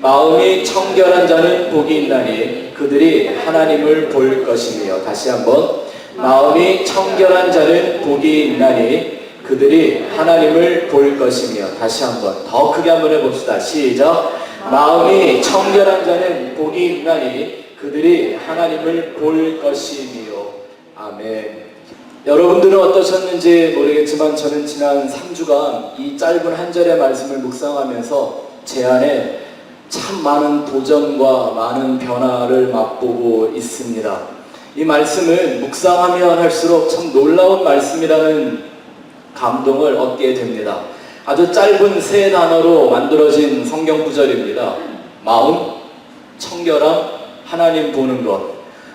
마음이 청결한 자는 복이 있나니 그들이 하나님을 볼 것이며. 다시 한번. 마음이 청결한 자는 복이 있나니 그들이 하나님을 볼 것이며. 다시 한번 더 크게 한번 해봅시다. 시작. 마음이 청결한 자는 복이 있나니 그들이 하나님을 볼 것이며. 아멘. 여러분들은 어떠셨는지 모르겠지만 저는 지난 3주간 이 짧은 한 절의 말씀을 묵상하면서 제 안에 참 많은 도전과 많은 변화를 맛보고 있습니다. 이 말씀을 묵상하면 할수록 참 놀라운 말씀이라는 감동을 얻게 됩니다. 아주 짧은 세 단어로 만들어진 성경 구절입니다. 마음, 청결함, 하나님 보는 것.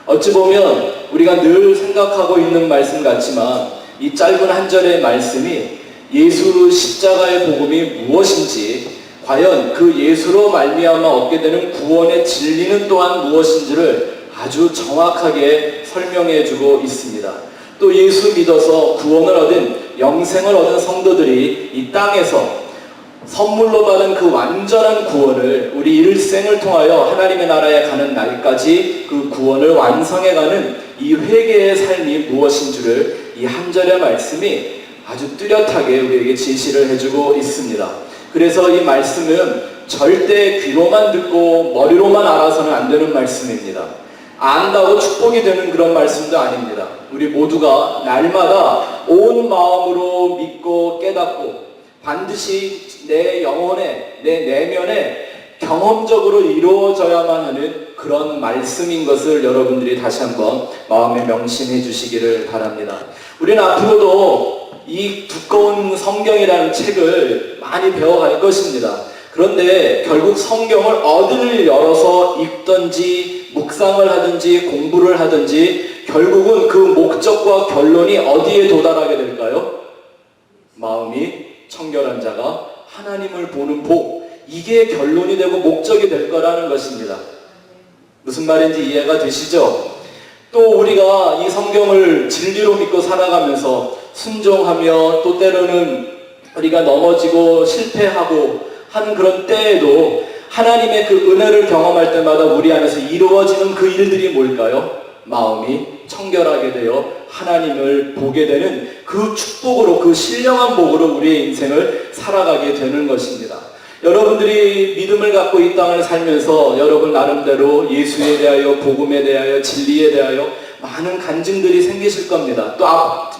어찌 보면 우리가 늘 생각하고 있는 말씀 같지만 이 짧은 한 절의 말씀이 예수 십자가의 복음이 무엇인지, 과연 그 예수로 말미암아 얻게 되는 구원의 진리는 또한 무엇인지를 아주 정확하게 설명해 주고 있습니다. 또 예수 믿어서 구원을 얻은, 영생을 얻은 성도들이 이 땅에서 선물로 받은 그 완전한 구원을 우리 일생을 통하여 하나님의 나라에 가는 날까지 그 구원을 완성해가는 이 회개의 삶이 무엇인 줄을 이 한 절의 말씀이 아주 뚜렷하게 우리에게 지시를 해주고 있습니다. 그래서 이 말씀은 절대 귀로만 듣고 머리로만 알아서는 안 되는 말씀입니다. 안다고 축복이 되는 그런 말씀도 아닙니다. 우리 모두가 날마다 온 마음으로 믿고 깨닫고 반드시 내 영혼에, 내 내면에 경험적으로 이루어져야만 하는 그런 말씀인 것을 여러분들이 다시 한번 마음에 명심해 주시기를 바랍니다. 우리는 앞으로도 이 두꺼운 성경이라는 책을 많이 배워갈 것입니다. 그런데 결국 성경을 어디를 열어서 읽든지 묵상을 하든지 공부를 하든지 결국은 그 목적과 결론이 어디에 도달하게 될까요? 마음이 청결한 자가 하나님을 보는 복, 이게 결론이 되고 목적이 될 거라는 것입니다. 무슨 말인지 이해가 되시죠? 또 우리가 이 성경을 진리로 믿고 살아가면서 순종하며 또 때로는 우리가 넘어지고 실패하고 한 그런 때에도 하나님의 그 은혜를 경험할 때마다 우리 안에서 이루어지는 그 일들이 뭘까요? 마음이 청결하게 되어 하나님을 보게 되는 그 축복으로, 그 신령한 복으로 우리의 인생을 살아가게 되는 것입니다. 여러분들이 믿음을 갖고 이 땅을 살면서 여러분 나름대로 예수에 대하여, 복음에 대하여, 진리에 대하여 많은 간증들이 생기실 겁니다. 또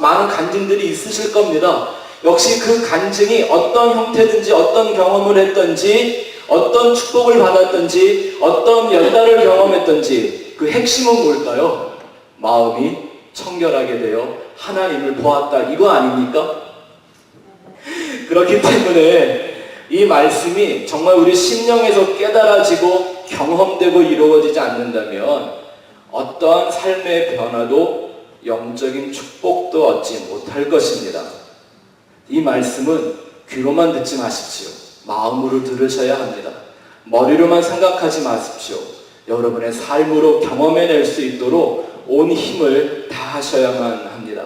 많은 간증들이 있으실 겁니다. 역시 그 간증이 어떤 형태든지 어떤 경험을 했든지 어떤 축복을 받았든지 어떤 연단을 경험했든지 그 핵심은 뭘까요? 마음이 청결하게 되어 하나님을 보았다, 이거 아닙니까? 그렇기 때문에 이 말씀이 정말 우리 심령에서 깨달아지고 경험되고 이루어지지 않는다면 어떠한 삶의 변화도 영적인 축복도 얻지 못할 것입니다. 이 말씀은 귀로만 듣지 마십시오. 마음으로 들으셔야 합니다. 머리로만 생각하지 마십시오. 여러분의 삶으로 경험해낼 수 있도록 온 힘을 다하셔야만 합니다.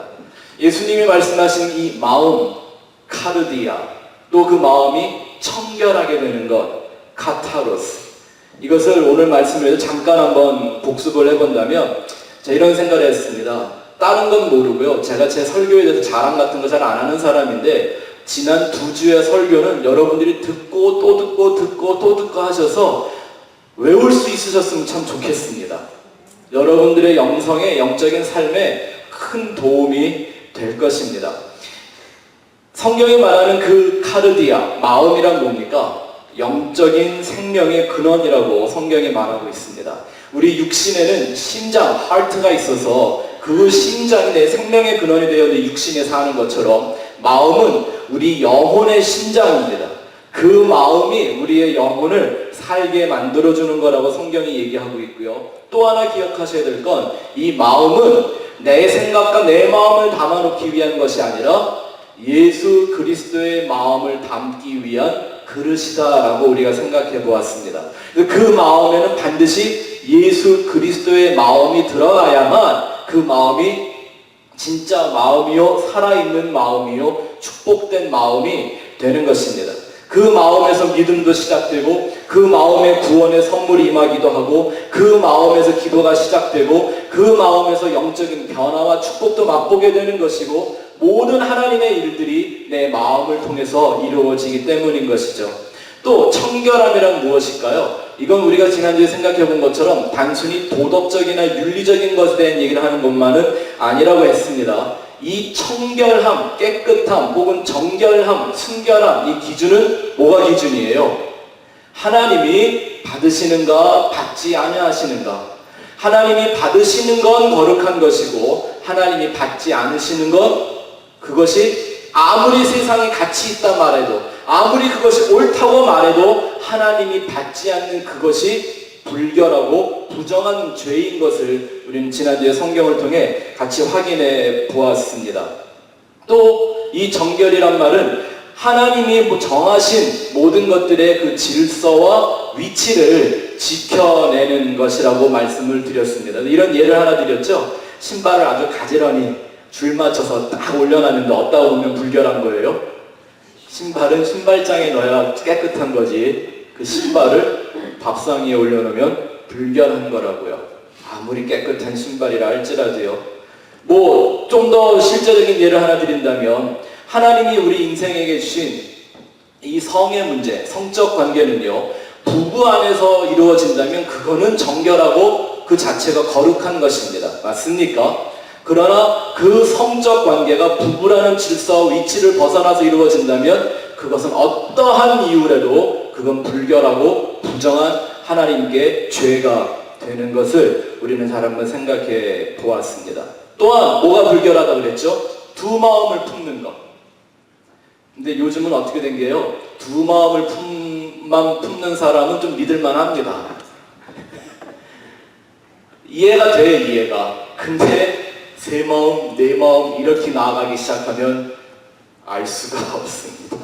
예수님이 말씀하신 이 마음, 카르디아, 또 그 마음이 청결하게 되는 것, 카타로스, 이것을 오늘 말씀을 잠깐 한번 복습을 해본다면 자, 이런 생각을 했습니다. 다른 건 모르고요, 제가 제 설교에 대해서 자랑 같은 거 잘 안 하는 사람인데 지난 2주의 설교는 여러분들이 듣고 또 듣고 듣고 또 듣고 하셔서 외울 수 있으셨으면 참 좋겠습니다. 여러분들의 영성에, 영적인 삶에 큰 도움이 될 것입니다. 성경이 말하는 그 카르디아, 마음이란 뭡니까? 영적인 생명의 근원이라고 성경이 말하고 있습니다. 우리 육신에는 심장, 하트가 있어서 그 심장이 내 생명의 근원이 되어 내 육신에 사는 것처럼 마음은 우리 영혼의 심장입니다. 그 마음이 우리의 영혼을 살게 만들어주는 거라고 성경이 얘기하고 있고요. 또 하나 기억하셔야 될 건 이 마음은 내 생각과 내 마음을 담아놓기 위한 것이 아니라 예수 그리스도의 마음을 담기 위한 그릇이다라고 우리가 생각해 보았습니다. 그 마음에는 반드시 예수 그리스도의 마음이 들어가야만 그 마음이 진짜 마음이요, 살아있는 마음이요, 축복된 마음이 되는 것입니다. 그 마음에서 믿음도 시작되고 그 마음에 구원의 선물이 임하기도 하고 그 마음에서 기도가 시작되고 그 마음에서 영적인 변화와 축복도 맛보게 되는 것이고 모든 하나님의 일들이 내 마음을 통해서 이루어지기 때문인 것이죠. 또 청결함이란 무엇일까요? 이건 우리가 지난주에 생각해 본 것처럼 단순히 도덕적이나 윤리적인 것에 대한 얘기를 하는 것만은 아니라고 했습니다. 이 청결함, 깨끗함, 혹은 정결함, 순결함, 이 기준은 뭐가 기준이에요? 하나님이 받으시는가, 받지 아니하시는가. 하나님이 받으시는 건 거룩한 것이고 하나님이 받지 않으시는 건 그것이 아무리 세상에 가치 있다 말해도 아무리 그것이 옳다고 말해도 하나님이 받지 않는 그것이 불결하고 부정한 죄인 것을 우리는 지난주에 성경을 통해 같이 확인해 보았습니다. 또 이 정결이란 말은 하나님이 정하신 모든 것들의 그 질서와 위치를 지켜내는 것이라고 말씀을 드렸습니다. 이런 예를 하나 드렸죠. 신발을 아주 가지런히 줄 맞춰서 딱 올려놨는데 어디다 보면 불결한 거예요. 신발은 신발장에 넣어야 깨끗한 거지 그 신발을 밥상 위에 올려놓으면 불결한 거라고요. 아무리 깨끗한 신발이라 할지라도요. 뭐 좀 더 실제적인 예를 하나 드린다면 하나님이 우리 인생에게 주신 이 성의 문제, 성적 관계는요, 부부 안에서 이루어진다면 그거는 정결하고 그 자체가 거룩한 것입니다. 맞습니까? 그러나 그 성적 관계가 부부라는 질서와 위치를 벗어나서 이루어진다면 그것은 어떠한 이유라도 그건 불결하고 부정한 하나님께 죄가 되는 것을 우리는 잘 한번 생각해 보았습니다. 또한 뭐가 불결하다고 그랬죠? 두 마음을 품는 것. 근데 요즘은 어떻게 된 게요? 두 마음을 품는 사람은 좀 믿을만 합니다. 이해가 돼, 이해가. 근데 세 마음, 네 마음 이렇게 나아가기 시작하면 알 수가 없습니다.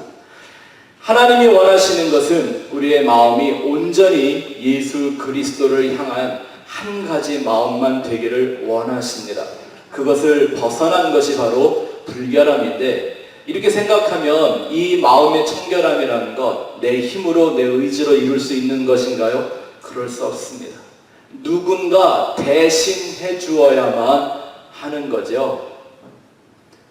하나님이 원하시는 것은 우리의 마음이 온전히 예수 그리스도를 향한 한 가지 마음만 되기를 원하십니다. 그것을 벗어난 것이 바로 불결함인데 이렇게 생각하면 이 마음의 청결함이라는 것, 내 힘으로 내 의지로 이룰 수 있는 것인가요? 그럴 수 없습니다. 누군가 대신 해주어야만 하는 거죠.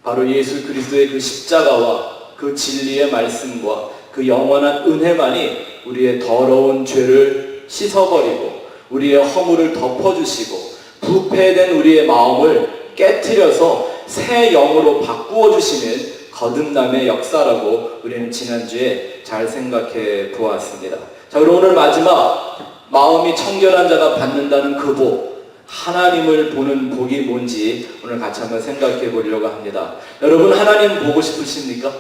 바로 예수 그리스도의 그 십자가와 그 진리의 말씀과 그 영원한 은혜만이 우리의 더러운 죄를 씻어버리고 우리의 허물을 덮어주시고 부패된 우리의 마음을 깨트려서 새 영으로 바꾸어 주시는 거듭남의 역사라고 우리는 지난주에 잘 생각해 보았습니다. 자, 그럼 오늘 마지막 마음이 청결한 자가 받는다는 그 복, 하나님을 보는 복이 뭔지 오늘 같이 한번 생각해 보려고 합니다. 여러분 하나님 보고 싶으십니까?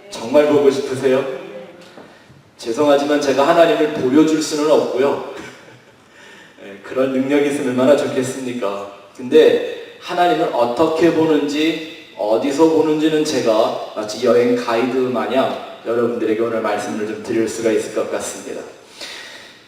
정말 보고 싶으세요? 죄송하지만 제가 하나님을 보여줄 수는 없고요. 그런 능력이 있으면 얼마나 좋겠습니까? 근데 하나님을 어떻게 보는지 어디서 보는지는 제가 마치 여행 가이드 마냥 여러분들에게 오늘 말씀을 좀 드릴 수가 있을 것 같습니다.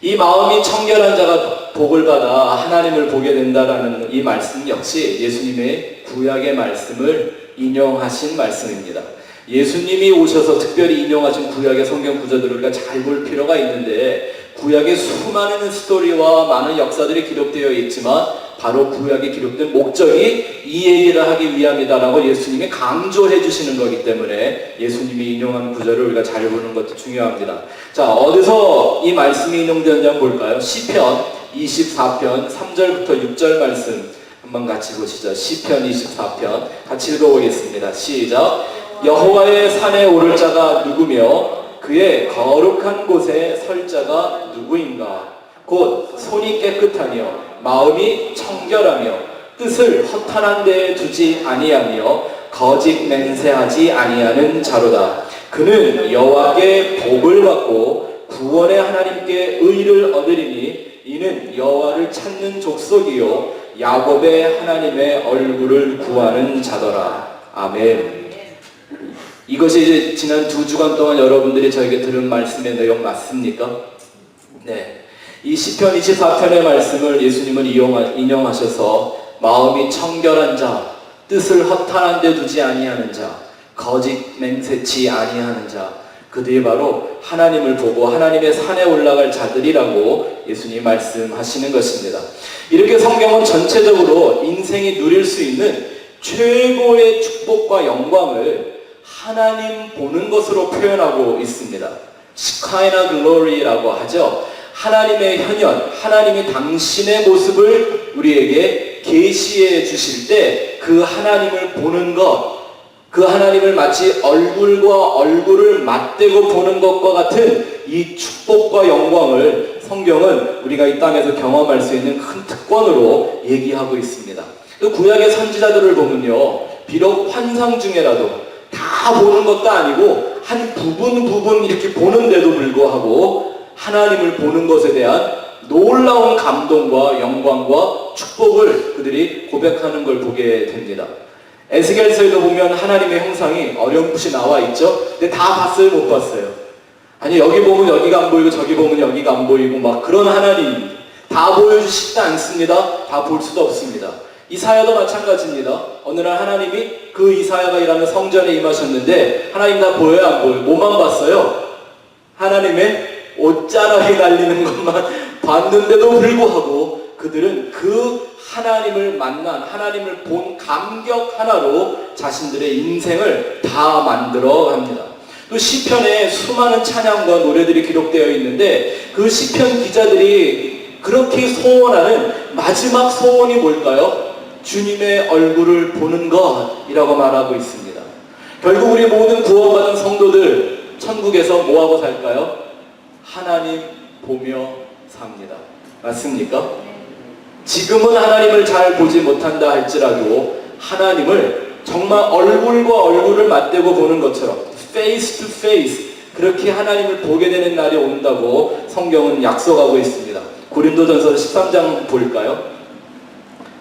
이 마음이 청결한 자가 복을 받아 하나님을 보게 된다라는 이 말씀 역시 예수님의 구약의 말씀을 인용하신 말씀입니다. 예수님이 오셔서 특별히 인용하신 구약의 성경 구절들을 우리가 잘 볼 필요가 있는데 구약의 수많은 스토리와 많은 역사들이 기록되어 있지만 바로 구약에 기록된 목적이 이 얘기를 하기 위함이다라고 예수님이 강조해 주시는 거기 때문에 예수님이 인용한 구절을 우리가 잘 보는 것도 중요합니다. 자, 어디서 이 말씀이 인용되는지 한번 볼까요? 시편 24편 3절부터 6절 말씀 한번 같이 보시죠. 시편 24편 같이 읽어보겠습니다. 시작. 여호와의 산에 오를 자가 누구며 그의 거룩한 곳에 설 자가 누구인가? 곧 손이 깨끗하며 마음이 청결하며 뜻을 허탄한 데에 두지 아니하며 거짓 맹세하지 아니하는 자로다. 그는 여호와께 복을 받고 구원의 하나님께 의를 얻으리니 이는 여호와를 찾는 족속이요 야곱의 하나님의 얼굴을 구하는 자더라. 아멘. 이것이 이제 지난 2주간 동안 여러분들이 저에게 들은 말씀의 내용 맞습니까? 네. 이 시편 24편의 말씀을 예수님은 인용하셔서 마음이 청결한 자, 뜻을 허탄한 데 두지 아니하는 자, 거짓 맹세치 아니하는 자, 그들이 바로 하나님을 보고 하나님의 산에 올라갈 자들이라고 예수님이 말씀하시는 것입니다. 이렇게 성경은 전체적으로 인생이 누릴 수 있는 최고의 축복과 영광을 하나님 보는 것으로 표현하고 있습니다. 시카이나 글로리라고 하죠. 하나님의 현현, 하나님이 당신의 모습을 우리에게 계시해 주실 때 그 하나님을 보는 것, 그 하나님을 마치 얼굴과 얼굴을 맞대고 보는 것과 같은 이 축복과 영광을 성경은 우리가 이 땅에서 경험할 수 있는 큰 특권으로 얘기하고 있습니다. 구약의 선지자들을 보면요, 비록 환상 중에라도 다 보는 것도 아니고 한 부분 이렇게 보는데도 불구하고 하나님을 보는 것에 대한 놀라운 감동과 영광과 축복을 그들이 고백하는 걸 보게 됩니다. 에스겔서에도 보면 하나님의 형상이 어렴풋이 나와 있죠. 근데 다 봤어요, 못 봤어요? 아니, 여기 보면 여기가 안 보이고 저기 보면 여기가 안 보이고 막 그런 하나님 다 보여주시지 않습니다. 다 볼 수도 없습니다. 이사야도 마찬가지입니다. 어느 날 하나님이 그 이사야가 일하는 성전에 임하셨는데 하나님 다 보여요, 안 보여요? 뭐만 봤어요? 하나님의 옷자락이 날리는 것만 봤는데도 불구하고 그들은 그 하나님을 만난, 하나님을 본 감격 하나로 자신들의 인생을 다 만들어 갑니다. 또 시편에 수많은 찬양과 노래들이 기록되어 있는데 그 시편 기자들이 그렇게 소원하는 마지막 소원이 뭘까요? 주님의 얼굴을 보는 것이라고 말하고 있습니다. 결국 우리 모든 구원받은 성도들 천국에서 뭐하고 살까요? 하나님 보며 삽니다. 맞습니까? 지금은 하나님을 잘 보지 못한다 할지라도 하나님을 정말 얼굴과 얼굴을 맞대고 보는 것처럼 face to face 그렇게 하나님을 보게 되는 날이 온다고 성경은 약속하고 있습니다. 고린도전서 13장 볼까요?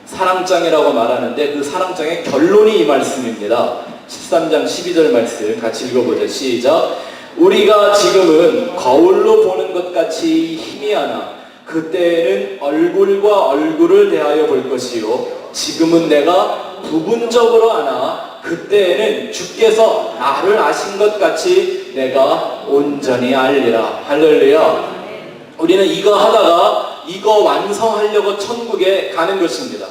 사랑장이라고 말하는데 그 사랑장의 결론이 이 말씀입니다. 13장 12절 말씀 같이 읽어보죠. 시작. 우리가 지금은 거울로 보는 것 같이 희미하나 그때는 얼굴과 얼굴을 대하여 볼 것이요 지금은 내가 부분적으로 아나 그때에는 주께서 나를 아신 것 같이 내가 온전히 알리라. 할렐루야. 우리는 이거 하다가 이거 완성하려고 천국에 가는 것입니다.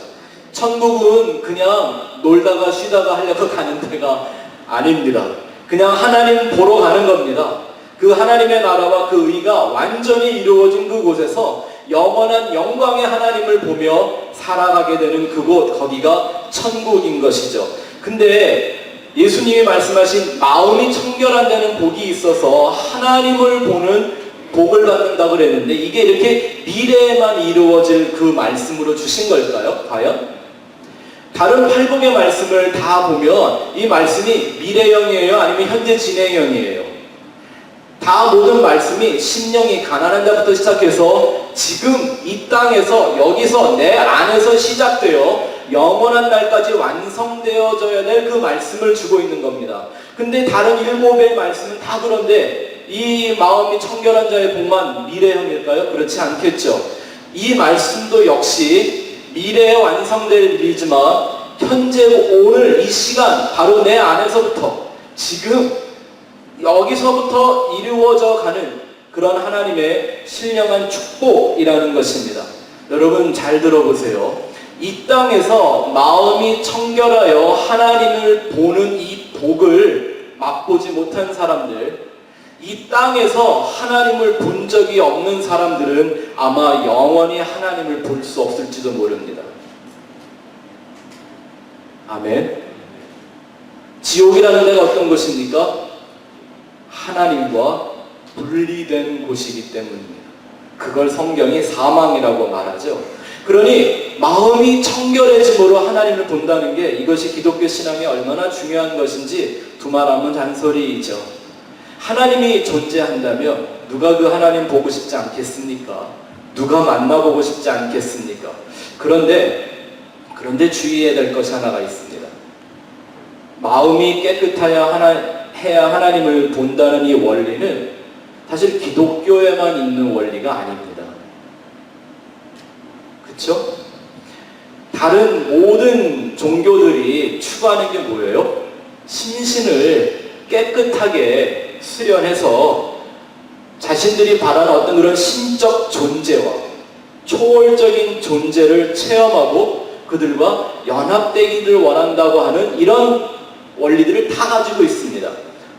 천국은 그냥 놀다가 쉬다가 하려고 가는 데가 아닙니다. 그냥 하나님 보러 가는 겁니다. 그 하나님의 나라와 그 의가 완전히 이루어진 그곳에서 영원한 영광의 하나님을 보며 살아가게 되는 그곳, 거기가 천국인 것이죠. 근데 예수님이 말씀하신 마음이 청결한 데는 복이 있어서 하나님을 보는 복을 받는다고 그랬는데 이게 이렇게 미래에만 이루어질 그 말씀으로 주신 걸까요? 과연? 다른 팔복의 말씀을 다 보면 이 말씀이 미래형이에요? 아니면 현재 진행형이에요? 다 모든 말씀이 심령이 가난한 자부터 시작해서 지금 이 땅에서 여기서 내 안에서 시작되어 영원한 날까지 완성되어져야 될 그 말씀을 주고 있는 겁니다. 근데 다른 7의 말씀은 다 그런데 이 마음이 청결한 자의 복만 미래형일까요? 그렇지 않겠죠. 이 말씀도 역시 미래에 완성될 일이지만 현재 오늘 이 시간 바로 내 안에서부터 지금 여기서부터 이루어져 가는 그런 하나님의 신령한 축복이라는 것입니다. 여러분 잘 들어보세요. 이 땅에서 마음이 청결하여 하나님을 보는 이 복을 맛보지 못한 사람들, 이 땅에서 하나님을 본 적이 없는 사람들은 아마 영원히 하나님을 볼 수 없을지도 모릅니다. 아멘. 지옥이라는 데가 어떤 곳입니까? 하나님과 분리된 곳이기 때문입니다. 그걸 성경이 사망이라고 말하죠. 그러니 마음이 청결해짐으로 하나님을 본다는 게 이것이 기독교 신앙에 얼마나 중요한 것인지 두말하면 잔소리이죠. 하나님이 존재한다면 누가 그 하나님 보고 싶지 않겠습니까? 누가 만나보고 싶지 않겠습니까? 그런데 주의해야 될 것이 하나가 있습니다. 마음이 깨끗해야 하나님을 본다는 이 원리는 사실 기독교에만 있는 원리가 아닙니다. 그렇죠? 다른 모든 종교들이 추구하는 게 뭐예요? 심신을 깨끗하게 수련해서 자신들이 바라는 어떤 그런 신적 존재와 초월적인 존재를 체험하고 그들과 연합되기를 원한다고 하는 이런 원리들을 다 가지고 있습니다.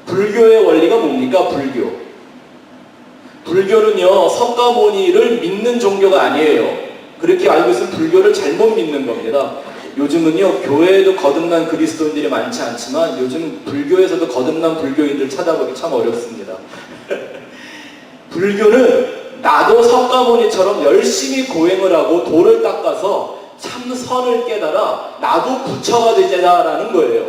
불교의 원리가 뭡니까? 불교는요, 석가모니를 믿는 종교가 아니에요. 그렇게 알고 있으면 불교를 잘못 믿는 겁니다. 요즘은요, 교회에도 거듭난 그리스도인들이 많지 않지만 요즘 불교에서도 거듭난 불교인들 찾아보기 참 어렵습니다. 불교는 나도 석가모니처럼 열심히 고행을 하고 도를 닦아서 참 선을 깨달아 나도 부처가 되자라는 거예요.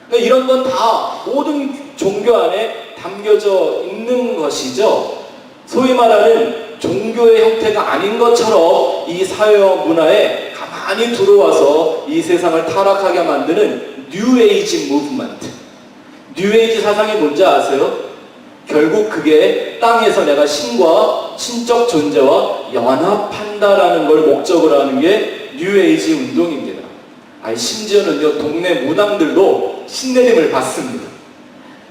그러니까 이런 건 다 모든 종교 안에 담겨져 있는 것이죠. 소위 말하는 종교의 형태가 아닌 것처럼 이 사회와 문화에 가만히 들어와서 이 세상을 타락하게 만드는 뉴에이지 무브먼트. 뉴에이지 사상이 뭔지 아세요? 결국 그게 땅에서 내가 신과 신적 존재와 연합한다라는 걸 목적으로 하는 게 뉴에이지 운동입니다. 아니 심지어는요, 동네 무당들도 신내림을 받습니다.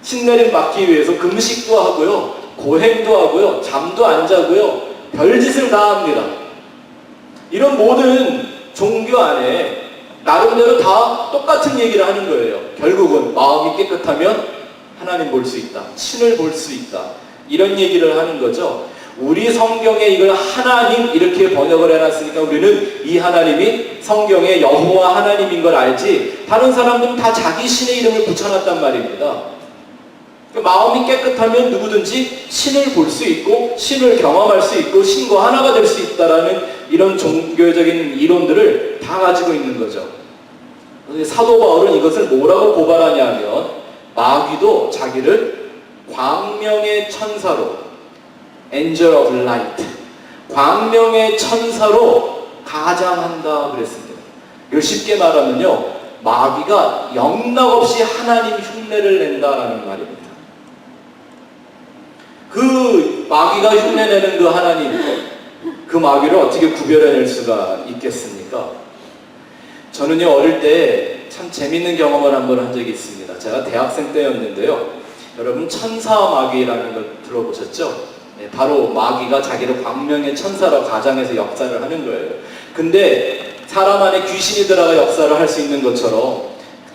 신내림 받기 위해서 금식도 하고요, 고행도 하고요, 잠도 안 자고요, 별짓을 다 합니다. 이런 모든 종교 안에 나름대로 다 똑같은 얘기를 하는 거예요. 결국은 마음이 깨끗하면 하나님 볼 수 있다, 신을 볼 수 있다, 이런 얘기를 하는 거죠. 우리 성경에 이걸 하나님 이렇게 번역을 해놨으니까 우리는 이 하나님이 성경의 여호와 하나님인 걸 알지, 다른 사람들은 다 자기 신의 이름을 붙여놨단 말입니다. 마음이 깨끗하면 누구든지 신을 볼 수 있고 신을 경험할 수 있고 신과 하나가 될 수 있다라는 이런 종교적인 이론들을 다 가지고 있는 거죠. 사도 바울은 이것을 뭐라고 고발하냐면, 마귀도 자기를 광명의 천사로, Angel of Light, 광명의 천사로 가장한다 그랬습니다. 이걸 쉽게 말하면요, 마귀가 영락없이 하나님 흉내를 낸다라는 말입니다. 그 마귀가 흉내내는 그 하나님, 그 마귀를 어떻게 구별해낼 수가 있겠습니까? 저는요, 어릴 때 참 재밌는 경험을 한번 한 적이 있습니다. 제가 대학생 때였는데요, 여러분 천사 마귀라는 걸 들어보셨죠? 네, 바로 마귀가 자기를 광명의 천사로 가장해서 역사를 하는 거예요. 근데 사람 안에 귀신이 들어가 역사를 할 수 있는 것처럼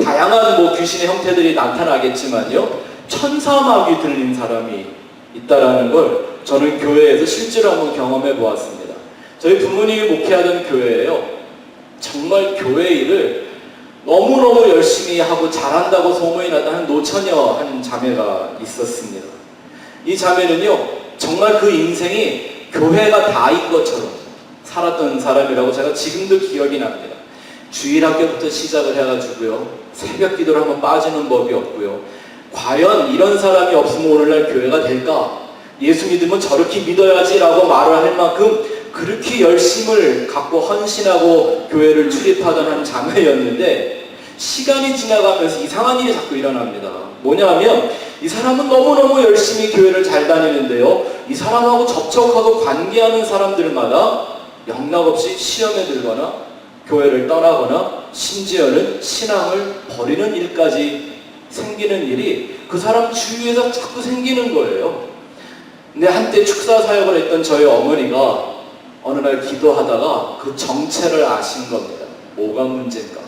다양한 뭐 귀신의 형태들이 나타나겠지만요, 천사 마귀 들린 사람이 있다라는 걸 저는 교회에서 실제로 한번 경험해 보았습니다. 저희 부모님이 목회하던 교회예요. 정말 교회 일을 너무너무 열심히 하고 잘한다고 소문이 나던 한 노처녀 한 자매가 있었습니다. 이 자매는요, 정말 그 인생이 교회가 다인 것처럼 살았던 사람이라고 제가 지금도 기억이 납니다. 주일학교부터 시작을 해가지고요, 새벽 기도를 한번 빠지는 법이 없고요, 과연 이런 사람이 없으면 오늘날 교회가 될까? 예수 믿으면 저렇게 믿어야지 라고 말을 할 만큼 그렇게 열심을 갖고 헌신하고 교회를 출입하던 한 자매였는데, 시간이 지나가면서 이상한 일이 자꾸 일어납니다. 뭐냐면 이 사람은 너무너무 열심히 교회를 잘 다니는데요, 이 사람하고 접촉하고 관계하는 사람들마다 영락없이 시험에 들거나 교회를 떠나거나 심지어는 신앙을 버리는 일까지 생기는 일이 그 사람 주위에서 자꾸 생기는 거예요. 근데 한때 축사 사역을 했던 저희 어머니가 어느 날 기도하다가 그 정체를 아신 겁니다. 뭐가 문제인가?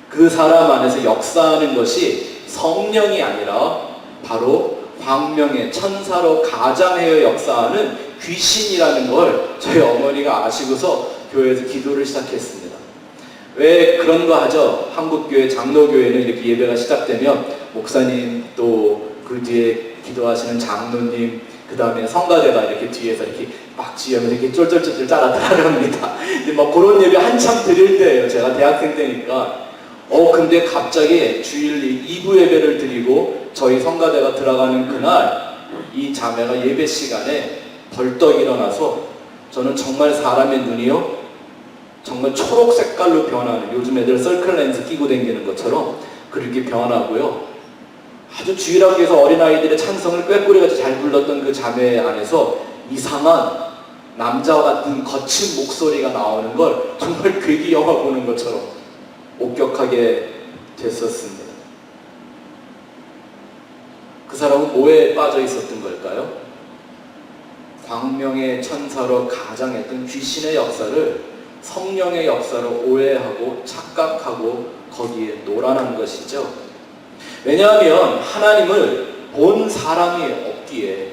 그 사람 안에서 역사하는 것이 성령이 아니라 바로 광명의 천사로 가장하여 역사하는 귀신이라는 걸 저희 어머니가 아시고서 교회에서 기도를 시작했습니다. 왜 그런 거 하죠? 한국교회 장로교회는 이렇게 예배가 시작되면 목사님, 또 그 뒤에 기도하시는 장로님, 그 다음에 성가대가 이렇게 뒤에서 이렇게 막 지으면서 이렇게 쫄쫄쫄쫄 따라 들어갑니다. 근데 막 그런 예배 한참 드릴 때예요. 제가 대학생 때니까. 근데 갑자기 주일 2부 예배를 드리고 저희 성가대가 들어가는 그날 이 자매가 예배 시간에 벌떡 일어나서, 저는 정말 사람의 눈이요, 정말 초록 색깔로 변하는, 요즘 애들 서클 렌즈 끼고 다니는 것처럼 그렇게 변하고요, 아주 주일학교에서 어린아이들의 찬성을 꾀꼬리같이 잘 불렀던 그 자매 안에서 이상한 남자와 같은 거친 목소리가 나오는 걸 정말 괴기 영화 보는 것처럼 목격하게 됐었습니다. 그 사람은 뭐에 빠져 있었던 걸까요? 광명의 천사로 가장했던 귀신의 역사를 성령의 역사로 오해하고 착각하고 거기에 놀아난 것이죠. 왜냐하면 하나님을 본 사람이 없기에,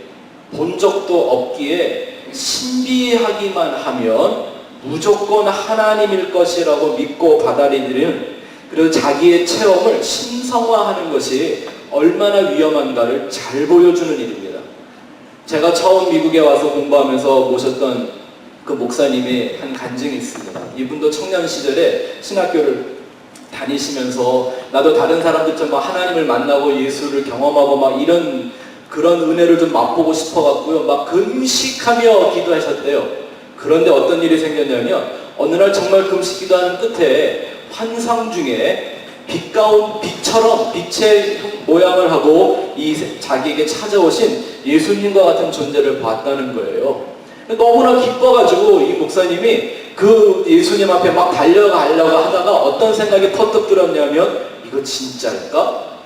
본 적도 없기에 신비하기만 하면 무조건 하나님일 것이라고 믿고 받아들이는, 그리고 자기의 체험을 신성화하는 것이 얼마나 위험한가를 잘 보여주는 일입니다. 제가 처음 미국에 와서 공부하면서 모셨던 그 목사님이 한 간증이 있습니다. 이분도 청년 시절에 신학교를 다니시면서 나도 다른 사람들처럼 하나님을 만나고 예수를 경험하고 막 이런 그런 은혜를 좀 맛보고 싶어갖고요, 막 금식하며 기도하셨대요. 그런데 어떤 일이 생겼냐면 어느 날 정말 금식 기도하는 끝에 환상 중에 빛처럼 빛의 모양을 하고 자기에게 찾아오신 예수님과 같은 존재를 봤다는 거예요. 너무나 기뻐가지고 이 목사님이 그 예수님 앞에 막 달려가려고 하다가 어떤 생각이 퍼뜩 들었냐면 이거 진짜일까?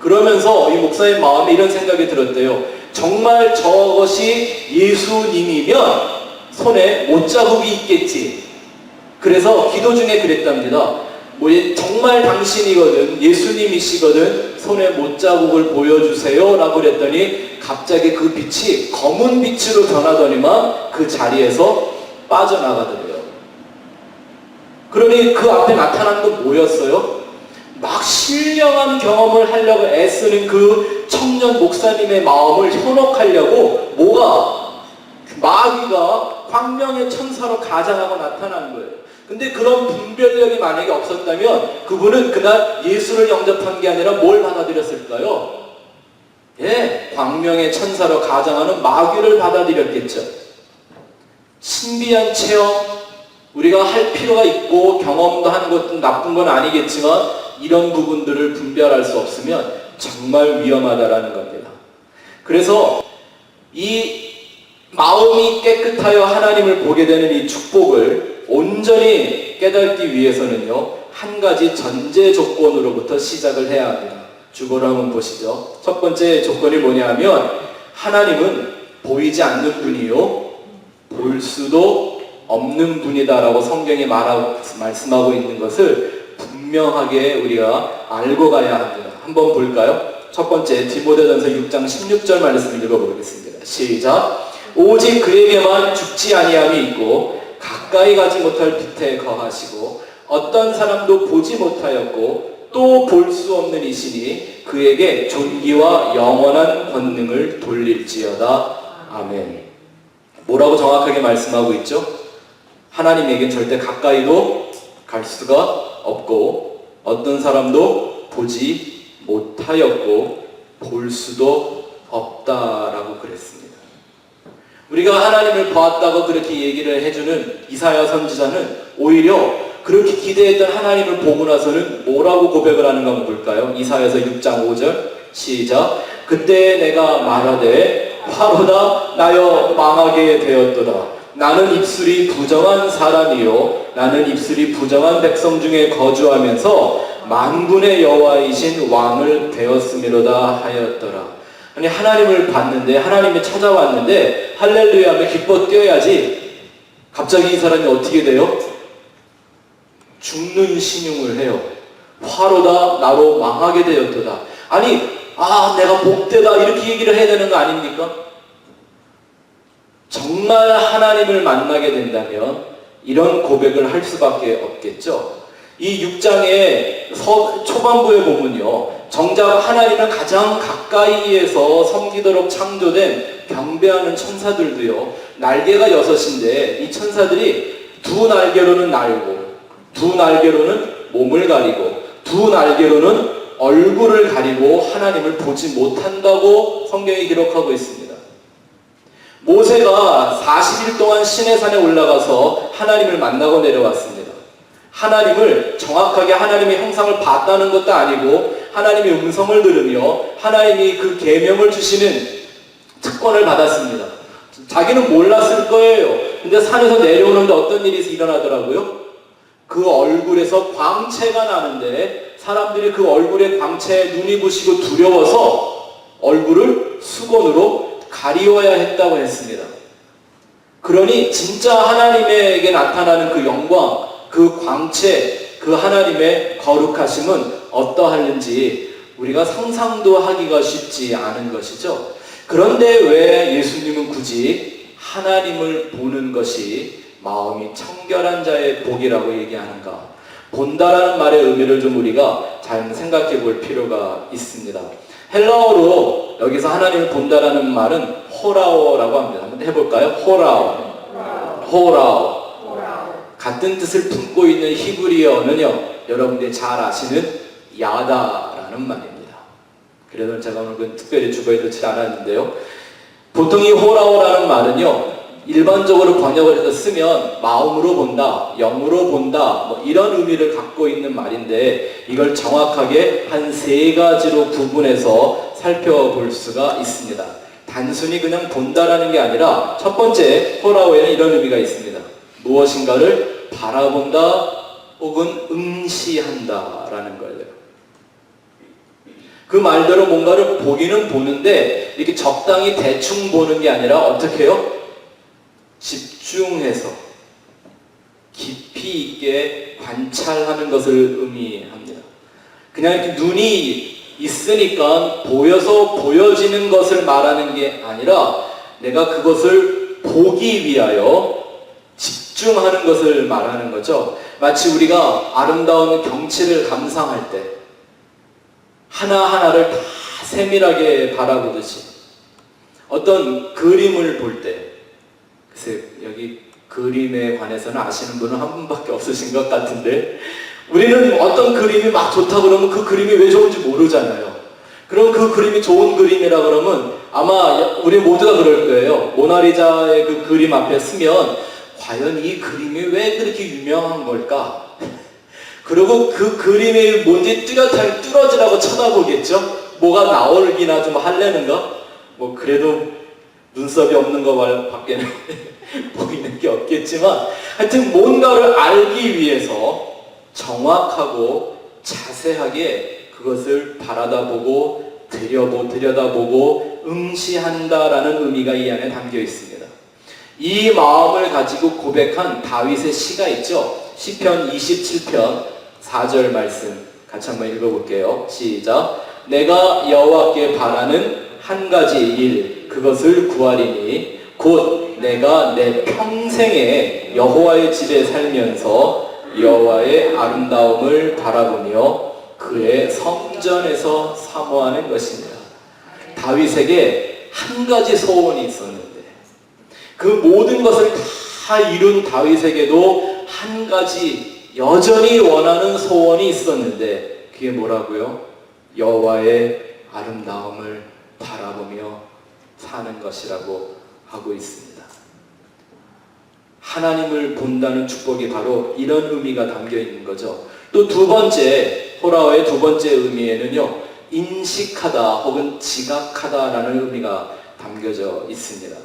그러면서 이 목사님 마음에 이런 생각이 들었대요. 정말 저것이 예수님이면 손에 못자국이 있겠지. 그래서 기도 중에 그랬답니다. 정말 당신이거든, 예수님이시거든, 손에 못자국을 보여주세요 라고 그랬더니 갑자기 그 빛이 검은 빛으로 변하더니만 그 자리에서 빠져나가더래요. 그러니 그 앞에 나타난 건 뭐였어요? 막 신령한 경험을 하려고 애쓰는 그 청년 목사님의 마음을 현혹하려고 마귀가 광명의 천사로 가장하고 나타난 거예요. 근데 그런 분별력이 만약에 없었다면 그분은 그날 예수를 영접한 게 아니라 뭘 받아들였을까요? 광명의 천사로 가장하는 마귀를 받아들였겠죠. 신비한 체험, 우리가 할 필요가 있고 경험도 하는 것도 나쁜 건 아니겠지만 이런 부분들을 분별할 수 없으면 정말 위험하다라는 겁니다. 그래서 이 마음이 깨끗하여 하나님을 보게 되는 이 축복을 온전히 깨닫기 위해서는요, 한 가지 전제 조건으로부터 시작을 해야 합니다. 주보를 한번 보시죠. 첫 번째 조건이 뭐냐면 하나님은 보이지 않는 분이요 볼 수도 없는 분이다라고 성경이 말씀하고 있는 것을 분명하게 우리가 알고 가야 합니다. 한번 볼까요? 첫 번째 디모데전서 6장 16절 말씀 읽어보겠습니다. 시작. 오직 그에게만 죽지 아니함이 있고 가까이 가지 못할 빛에 거하시고 어떤 사람도 보지 못하였고 또 볼 수 없는 이시니 그에게 존귀와 영원한 권능을 돌릴지어다. 아멘. 뭐라고 정확하게 말씀하고 있죠? 하나님에겐 절대 가까이도 갈 수가 없고 어떤 사람도 보지 못하였고 볼 수도 없다라고 그랬습니다. 우리가 하나님을 보았다고 그렇게 얘기를 해주는 이사야 선지자는 오히려 그렇게 기대했던 하나님을 보고 나서는 뭐라고 고백을 하는가 한번 볼까요? 이사야서 6장 5절 시작. 그때 내가 말하되 화로다 나여 망하게 되었도다. 나는 입술이 부정한 사람이요 나는 입술이 부정한 백성 중에 거주하면서 만군의 여호와이신 왕을 되었음이로다 하였더라. 아니 하나님을 봤는데 하나님이 찾아왔는데 할렐루야 하며 기뻐 뛰어야지 갑자기 이 사람이 어떻게 돼요? 죽는 신용을 해요. 화로다 나로 망하게 되었도다. 아니 내가 복되다 이렇게 얘기를 해야 되는 거 아닙니까? 정말 하나님을 만나게 된다면 이런 고백을 할 수밖에 없겠죠. 이 6장의 초반부에 보면요 정작 하나님을 가장 가까이에서 섬기도록 창조된 경배하는 천사들도요 날개가 6인데 이 천사들이 두 날개로는 날고 두 날개로는 몸을 가리고 두 날개로는 얼굴을 가리고 하나님을 보지 못한다고 성경이 기록하고 있습니다. 모세가 40일 동안 시내산에 올라가서 하나님을 만나고 내려왔습니다. 하나님을 정확하게 하나님의 형상을 봤다는 것도 아니고 하나님의 음성을 들으며 하나님이 그 계명을 주시는 특권을 받았습니다. 자기는 몰랐을 거예요. 근데 산에서 내려오는데 어떤 일이 일어나더라고요? 그 얼굴에서 광채가 나는데 사람들이 그 얼굴의 광채에 눈이 부시고 두려워서 얼굴을 수건으로 가리워야 했다고 했습니다. 그러니 진짜 하나님에게 나타나는 그 영광, 그 광채, 그 하나님의 거룩하심은 어떠한지 우리가 상상도 하기가 쉽지 않은 것이죠. 그런데 왜 예수님은 굳이 하나님을 보는 것이 마음이 청결한 자의 복이라고 얘기하는가? 본다라는 말의 의미를 좀 우리가 잘 생각해 볼 필요가 있습니다. 헬라어로 여기서 하나님을 본다라는 말은 호라오라고 합니다. 한번 해볼까요? 호라오. 같은 뜻을 품고 있는 히브리어는요, 여러분들이 잘 아시는 야다라는 말입니다. 그래서 제가 오늘 특별히 주거에 넣지 않았는데요. 보통 이 호라오라는 말은요, 일반적으로 번역을 해서 쓰면 마음으로 본다, 영으로 본다, 뭐 이런 의미를 갖고 있는 말인데, 이걸 정확하게 한 3가지로 구분해서 살펴볼 수가 있습니다. 단순히 그냥 본다라는 게 아니라 첫 번째 호라오에는 이런 의미가 있습니다. 무엇인가를 바라본다 혹은 응시한다라는 거예요. 그 말대로 뭔가를 보기는 보는데 이렇게 적당히 대충 보는 게 아니라 어떻게 해요? 집중해서 깊이 있게 관찰하는 것을 의미합니다. 그냥 이렇게 눈이 있으니까 보여서 보여지는 것을 말하는 게 아니라 내가 그것을 보기 위하여 집중하는 것을 말하는 거죠. 마치 우리가 아름다운 경치를 감상할 때 하나하나를 다 세밀하게 바라보듯이 어떤 그림을 볼 때, 글쎄 여기 그림에 관해서는 아시는 분은 한 분밖에 없으신 것 같은데, 우리는 어떤 그림이 막 좋다 그러면 그 그림이 왜 좋은지 모르잖아요. 그럼 그 그림이 좋은 그림이라 그러면 아마 우리 모두가 그럴 거예요. 모나리자의 그 그림 앞에 서면 과연 이 그림이 왜 그렇게 유명한 걸까? 그리고 그 그림이 뭔지 뚜렷하게 뚫어지라고 쳐다보겠죠? 뭐가 나오기나 좀 하려는가? 뭐 그래도 눈썹이 없는 거 밖에는 보이는 게 없겠지만, 하여튼 뭔가를 알기 위해서 정확하고 자세하게 그것을 바라다보고 들여다보고 응시한다라는 의미가 이 안에 담겨 있습니다. 이 마음을 가지고 고백한 다윗의 시가 있죠. 시편 27편 4절 말씀 같이 한번 읽어볼게요. 시작. 내가 여호와께 바라는 한 가지 일, 그것을 구하리니 곧 내가 내 평생에 여호와의 집에 살면서 여호와의 아름다움을 바라보며 그의 성전에서 사모하는 것입니다. 다윗에게 한 가지 소원이 있었는데, 그 모든 것을 다 이룬 다윗에게도 한 가지 여전히 원하는 소원이 있었는데, 그게 뭐라고요? 여호와의 아름다움을 바라보며 사는 것이라고 하고 있습니다. 하나님을 본다는 축복이 바로 이런 의미가 담겨 있는 거죠. 또 두 번째, 호라오의 두 번째 의미에는요, 인식하다 혹은 지각하다라는 의미가 담겨져 있습니다.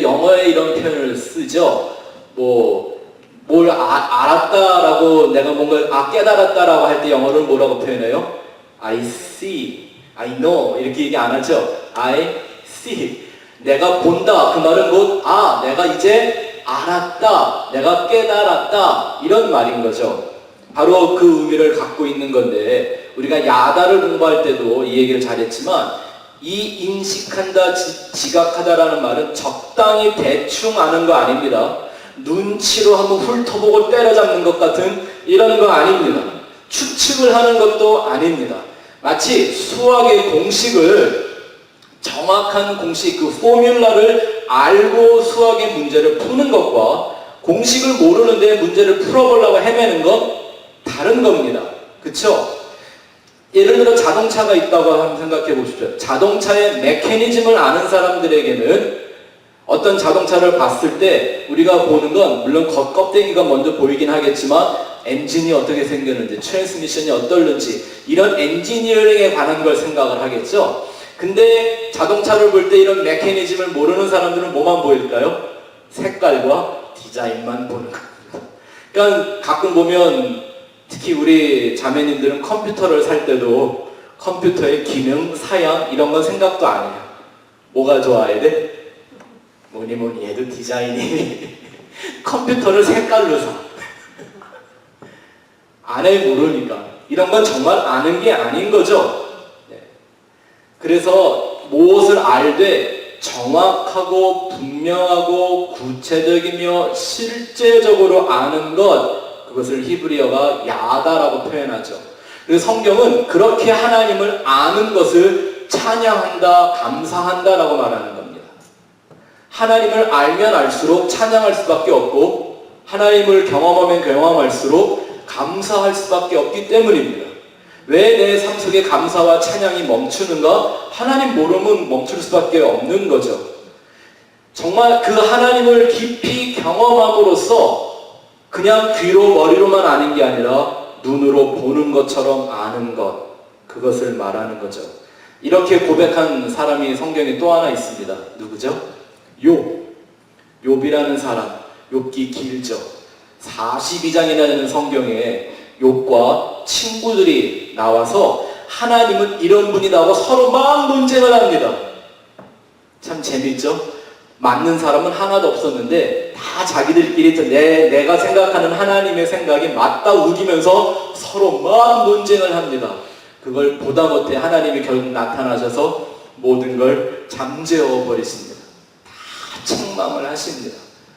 영어에 이런 표현을 쓰죠. 뭘 알았다라고, 내가 뭔가 깨달았다라고 할 때 영어를 뭐라고 표현해요? I see, I know 이렇게 얘기 안 하죠. I see. 내가 본다. 그 말은 곧 내가 이제 알았다, 내가 깨달았다, 이런 말인 거죠. 바로 그 의미를 갖고 있는 건데, 우리가 야다를 공부할 때도 이 얘기를 잘했지만, 이 인식한다, 지각하다라는 말은 적당히 대충 아는 거 아닙니다. 눈치로 한번 훑어보고 때려잡는 것 같은 이런 거 아닙니다. 추측을 하는 것도 아닙니다. 마치 수학의 공식을, 정확한 공식, 그 포뮬라를 알고 수학의 문제를 푸는 것과 공식을 모르는데 문제를 풀어보려고 헤매는 건 다른 겁니다. 그쵸? 예를 들어 자동차가 있다고 한번 생각해 보십시오. 자동차의 메커니즘을 아는 사람들에게는 어떤 자동차를 봤을 때 우리가 보는 건 물론 겉껍데기가 먼저 보이긴 하겠지만 엔진이 어떻게 생겼는지, 트랜스미션이 어떨는지, 이런 엔지니어링에 관한 걸 생각을 하겠죠. 근데 자동차를 볼 때 이런 메커니즘을 모르는 사람들은 뭐만 보일까요? 색깔과 디자인만 보는 겁니다. 그러니까 가끔 보면 특히 우리 자매님들은 컴퓨터를 살 때도 컴퓨터의 기능, 사양 이런 건 생각도 안 해요. 뭐가 좋아야 돼? 뭐니 뭐니 해도 디자인이 컴퓨터를 색깔로 사. 안에 모르니까. 이런 건 정말 아는 게 아닌 거죠. 네. 그래서 무엇을 알되 정확하고 분명하고 구체적이며 실제적으로 아는 것, 그것을 히브리어가 야다라고 표현하죠. 그래서 성경은 그렇게 하나님을 아는 것을 찬양한다, 감사한다라고 말하는 겁니다. 하나님을 알면 알수록 찬양할 수밖에 없고 하나님을 경험하면 경험할수록 감사할 수밖에 없기 때문입니다. 왜 내 삶 속에 감사와 찬양이 멈추는가? 하나님 모르면 멈출 수밖에 없는 거죠. 정말 그 하나님을 깊이 경험함으로써 그냥 귀로 머리로만 아는 게 아니라 눈으로 보는 것처럼 아는 것, 그것을 말하는 거죠. 이렇게 고백한 사람이 성경에 또 하나 있습니다. 누구죠? 욥이라는 사람. 욥기 길죠. 42장이나 되는 성경에 욥과 친구들이 나와서 하나님은 이런 분이라고 서로 막 논쟁을 합니다. 참 재밌죠? 맞는 사람은 하나도 없었는데 다 자기들끼리 내가 생각하는 하나님의 생각이 맞다 우기면서 서로 막 논쟁을 합니다. 그걸 보다 못해 하나님이 결국 나타나셔서 모든 걸 잠재워 버리십니다. 다 책망을 하십니다.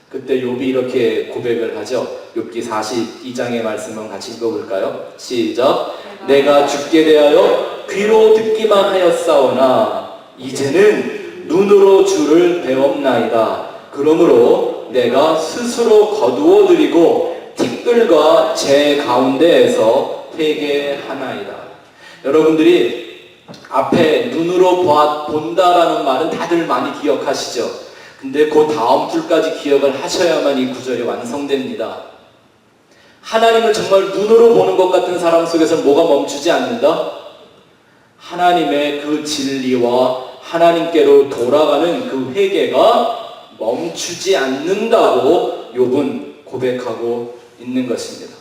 그때 욥이 이렇게 고백을 하죠. 욥기 42장의 말씀을 같이 읽어볼까요? 시작. 내가 죽게 대하여 귀로 듣기만 하였사오나 이제는 눈으로 주를 배웠나이다. 그러므로 내가 스스로 거두어 드리고 티끌과 제 가운데에서 회개하나이다. 여러분들이 앞에 눈으로 본다라는 말은 다들 많이 기억하시죠? 근데 그 다음 줄까지 기억을 하셔야만 이 구절이 완성됩니다. 하나님을 정말 눈으로 보는 것 같은 사람 속에서 뭐가 멈추지 않는다? 하나님의 그 진리와 하나님께로 돌아가는 그 회개가 멈추지 않는다고 욥은 고백하고 있는 것입니다.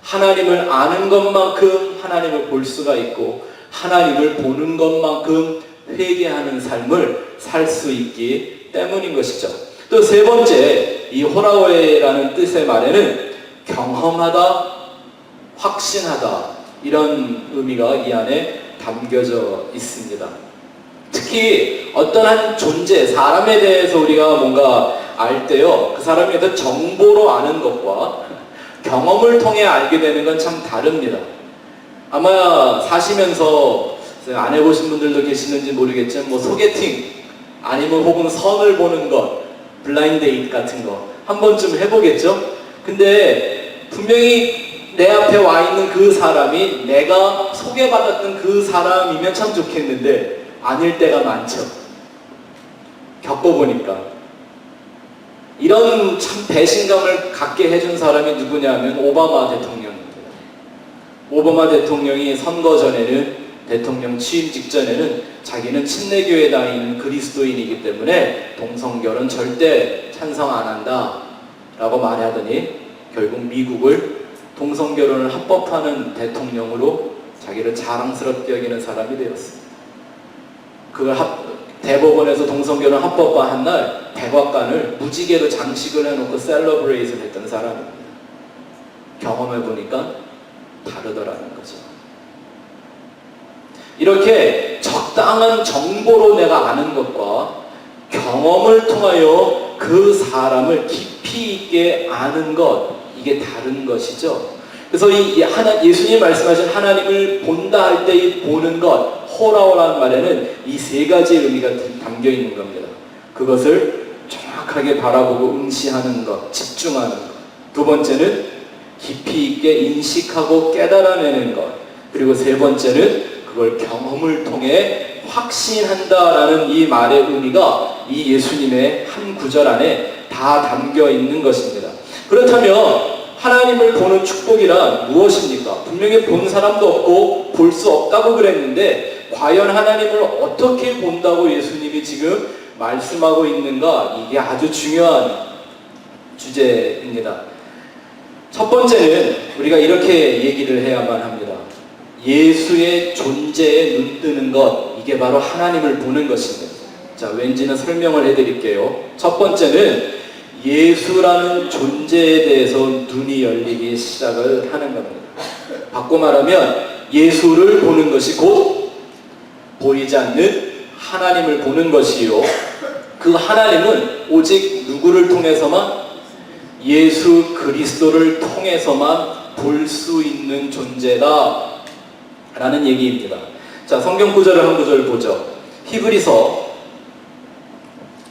하나님을 아는 것만큼 하나님을 볼 수가 있고 하나님을 보는 것만큼 회개하는 삶을 살 수 있기 때문인 것이죠. 또 세 번째, 이 호라오에라는 뜻의 말에는 경험하다, 확신하다 이런 의미가 이 안에 담겨져 있습니다. 특히 어떤 한 존재, 사람에 대해서 우리가 뭔가 알 때요, 그 사람에 대해서 정보로 아는 것과 경험을 통해 알게 되는 건 참 다릅니다. 아마 사시면서 안 해보신 분들도 계시는지 모르겠지만 뭐 소개팅 아니면 혹은 선을 보는 것, 블라인드 데이트 같은 거 한 번쯤 해보겠죠? 근데 분명히 내 앞에 와 있는 그 사람이 내가 소개받았던 그 사람이면 참 좋겠는데 아닐 때가 많죠. 겪어보니까. 이런 참 배신감을 갖게 해준 사람이 누구냐면 오바마 대통령입니다. 오바마 대통령이 선거 전에는, 대통령 취임 직전에는 자기는 침례교회에 다니는 그리스도인이기 때문에 동성결혼 절대 찬성 안 한다 라고 말하더니 결국 미국을 동성결혼을 합법화하는 대통령으로 자기를 자랑스럽게 여기는 사람이 되었습니다. 그걸 대법원에서 동성결혼 합법화한 날 백악관을 무지개로 장식을 해놓고 셀러브레이트를 했던 사람입니다. 경험해보니까 다르더라는 거죠. 이렇게 적당한 정보로 내가 아는 것과 경험을 통하여 그 사람을 깊이 있게 아는 것, 이게 다른 것이죠. 그래서 예수님 말씀하신 하나님을 본다 할 때 이 보는 것, 호라오라는 말에는 이 세 가지의 의미가 담겨 있는 겁니다. 그것을 정확하게 바라보고 응시하는 것, 집중하는 것. 두 번째는 깊이 있게 인식하고 깨달아내는 것. 그리고 세 번째는 그걸 경험을 통해 확신한다라는 이 말의 의미가 이 예수님의 한 구절 안에 다 담겨 있는 것입니다. 그렇다면 하나님을 보는 축복이란 무엇입니까? 분명히 본 사람도 없고 볼 수 없다고 그랬는데 과연 하나님을 어떻게 본다고 예수님이 지금 말씀하고 있는가? 이게 아주 중요한 주제입니다. 첫 번째는 우리가 이렇게 얘기를 해야만 합니다. 예수의 존재에 눈뜨는 것, 이게 바로 하나님을 보는 것입니다. 자, 왠지는 설명을 해드릴게요. 첫 번째는 예수라는 존재에 대해서 눈이 열리기 시작을 하는 겁니다. 바꿔 말하면 예수를 보는 것이 곧 보이지 않는 하나님을 보는 것이요, 그 하나님은 오직 누구를 통해서만? 예수 그리스도를 통해서만 볼 수 있는 존재다 라는 얘기입니다. 자, 성경 구절을 한 구절 보죠. 히브리서,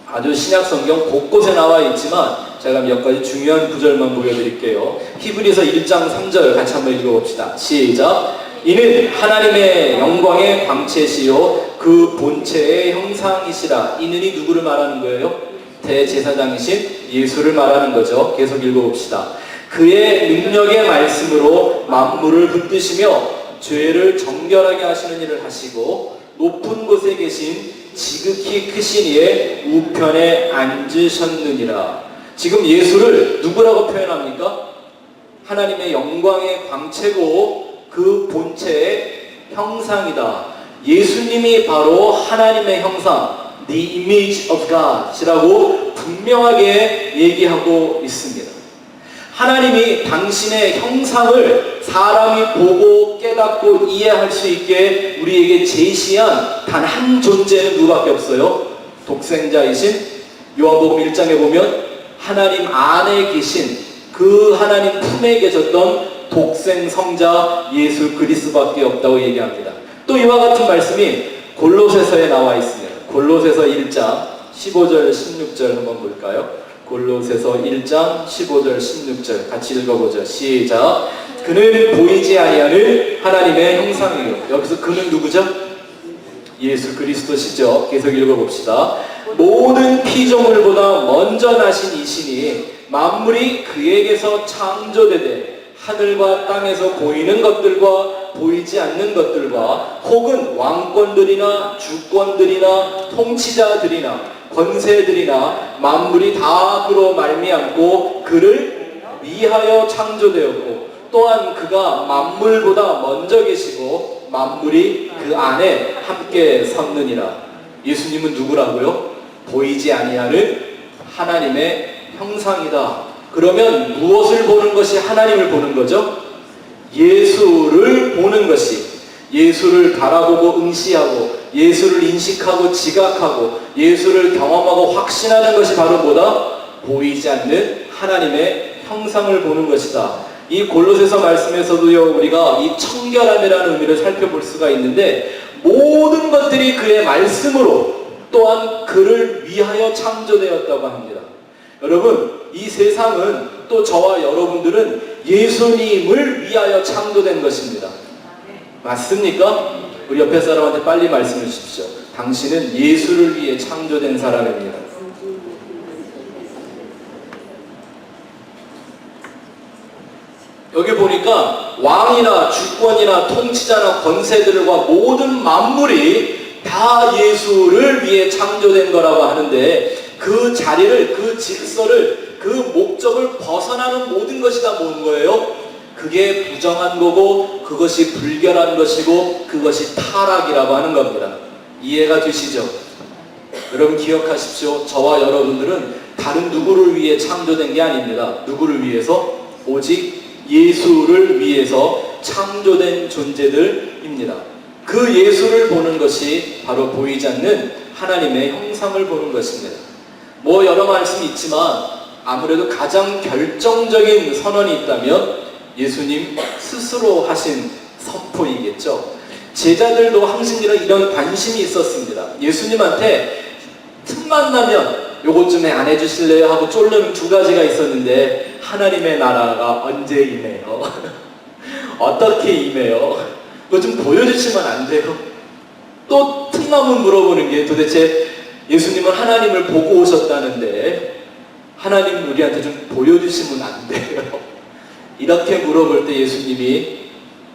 아주 신약 성경 곳곳에 나와 있지만 제가 몇 가지 중요한 구절만 보여드릴게요. 히브리서 1장 3절 같이 한번 읽어봅시다. 시작. 이는 하나님의 영광의 광채시요 그 본체의 형상이시라. 이는이 누구를 말하는 거예요? 대제사장이신 예수를 말하는 거죠. 계속 읽어봅시다. 그의 능력의 말씀으로 만물을 붙드시며 죄를 정결하게 하시는 일을 하시고 높은 곳에 계신 지극히 크신 이의 우편에 앉으셨느니라. 지금 예수를 누구라고 표현합니까? 하나님의 영광의 광채고 그 본체의 형상이다. 예수님이 바로 하나님의 형상, The image of God 이라고 분명하게 얘기하고 있습니다. 하나님이 당신의 형상을 사람이 보고 깨닫고 이해할 수 있게 우리에게 제시한 단 한 존재는 누구밖에 없어요? 독생자이신 요한복음 1장에 보면 하나님 안에 계신 그 하나님 품에 계셨던 독생 성자 예수 그리스도밖에 없다고 얘기합니다. 또 이와 같은 말씀이 골로새서에 나와 있습니다. 골로새서 1장 15절 16절 한번 볼까요? 골로새서 1장 15절 16절 같이 읽어보죠. 시작. 그는 보이지 아니하는 하나님의 형상이요. 여기서 그는 누구죠? 예수 그리스도시죠. 계속 읽어봅시다. 모든 피조물보다 먼저 나신 이신이 만물이 그에게서 창조되되 하늘과 땅에서 보이는 것들과 보이지 않는 것들과 혹은 왕권들이나 주권들이나 통치자들이나 권세들이나 만물이 다 그로 말미암고 그를 위하여 창조되었고 또한 그가 만물보다 먼저 계시고 만물이 그 안에 함께 섰느니라. 예수님은 누구라고요? 보이지 아니하는 하나님의 형상이다. 그러면 무엇을 보는 것이 하나님을 보는 거죠? 예수를 보는 것이, 예수를 바라보고 응시하고 예수를 인식하고 지각하고 예수를 경험하고 확신하는 것이 바로 뭐다? 보이지 않는 하나님의 형상을 보는 것이다. 이 골로새서 말씀에서도요, 우리가 이 청결함이라는 의미를 살펴볼 수가 있는데 모든 것들이 그의 말씀으로 또한 그를 위하여 창조되었다고 합니다. 여러분, 이 세상은 또 저와 여러분들은 예수님을 위하여 창조된 것입니다. 맞습니까? 우리 옆에 사람한테 빨리 말씀해 주십시오. 당신은 예수를 위해 창조된 사람입니다. 여기 보니까 왕이나 주권이나 통치자나 권세들과 모든 만물이 다 예수를 위해 창조된 거라고 하는데 그 자리를, 그 질서를, 그 목적을 벗어나는 모든 것이 다 뭔 거예요? 그게 부정한 거고 그것이 불결한 것이고 그것이 타락이라고 하는 겁니다. 이해가 되시죠? 여러분 기억하십시오. 저와 여러분들은 다른 누구를 위해 창조된 게 아닙니다. 누구를 위해서? 오직 예수를 위해서 창조된 존재들입니다. 그 예수를 보는 것이 바로 보이지 않는 하나님의 형상을 보는 것입니다. 뭐 여러 말씀이 있지만 아무래도 가장 결정적인 선언이 있다면 예수님 스스로 하신 선포이겠죠. 제자들도 항상 이런 관심이 있었습니다. 예수님한테 틈만 나면 요것 좀 안 해주실래요? 하고 쫄르는 두 가지가 있었는데 하나님의 나라가 언제 임해요? 어떻게 임해요? 그거 좀 보여주시면 안 돼요? 또 틈나면 물어보는 게 도대체 예수님은 하나님을 보고 오셨다는데 하나님 우리한테 좀 보여주시면 안 돼요? 이렇게 물어볼 때 예수님이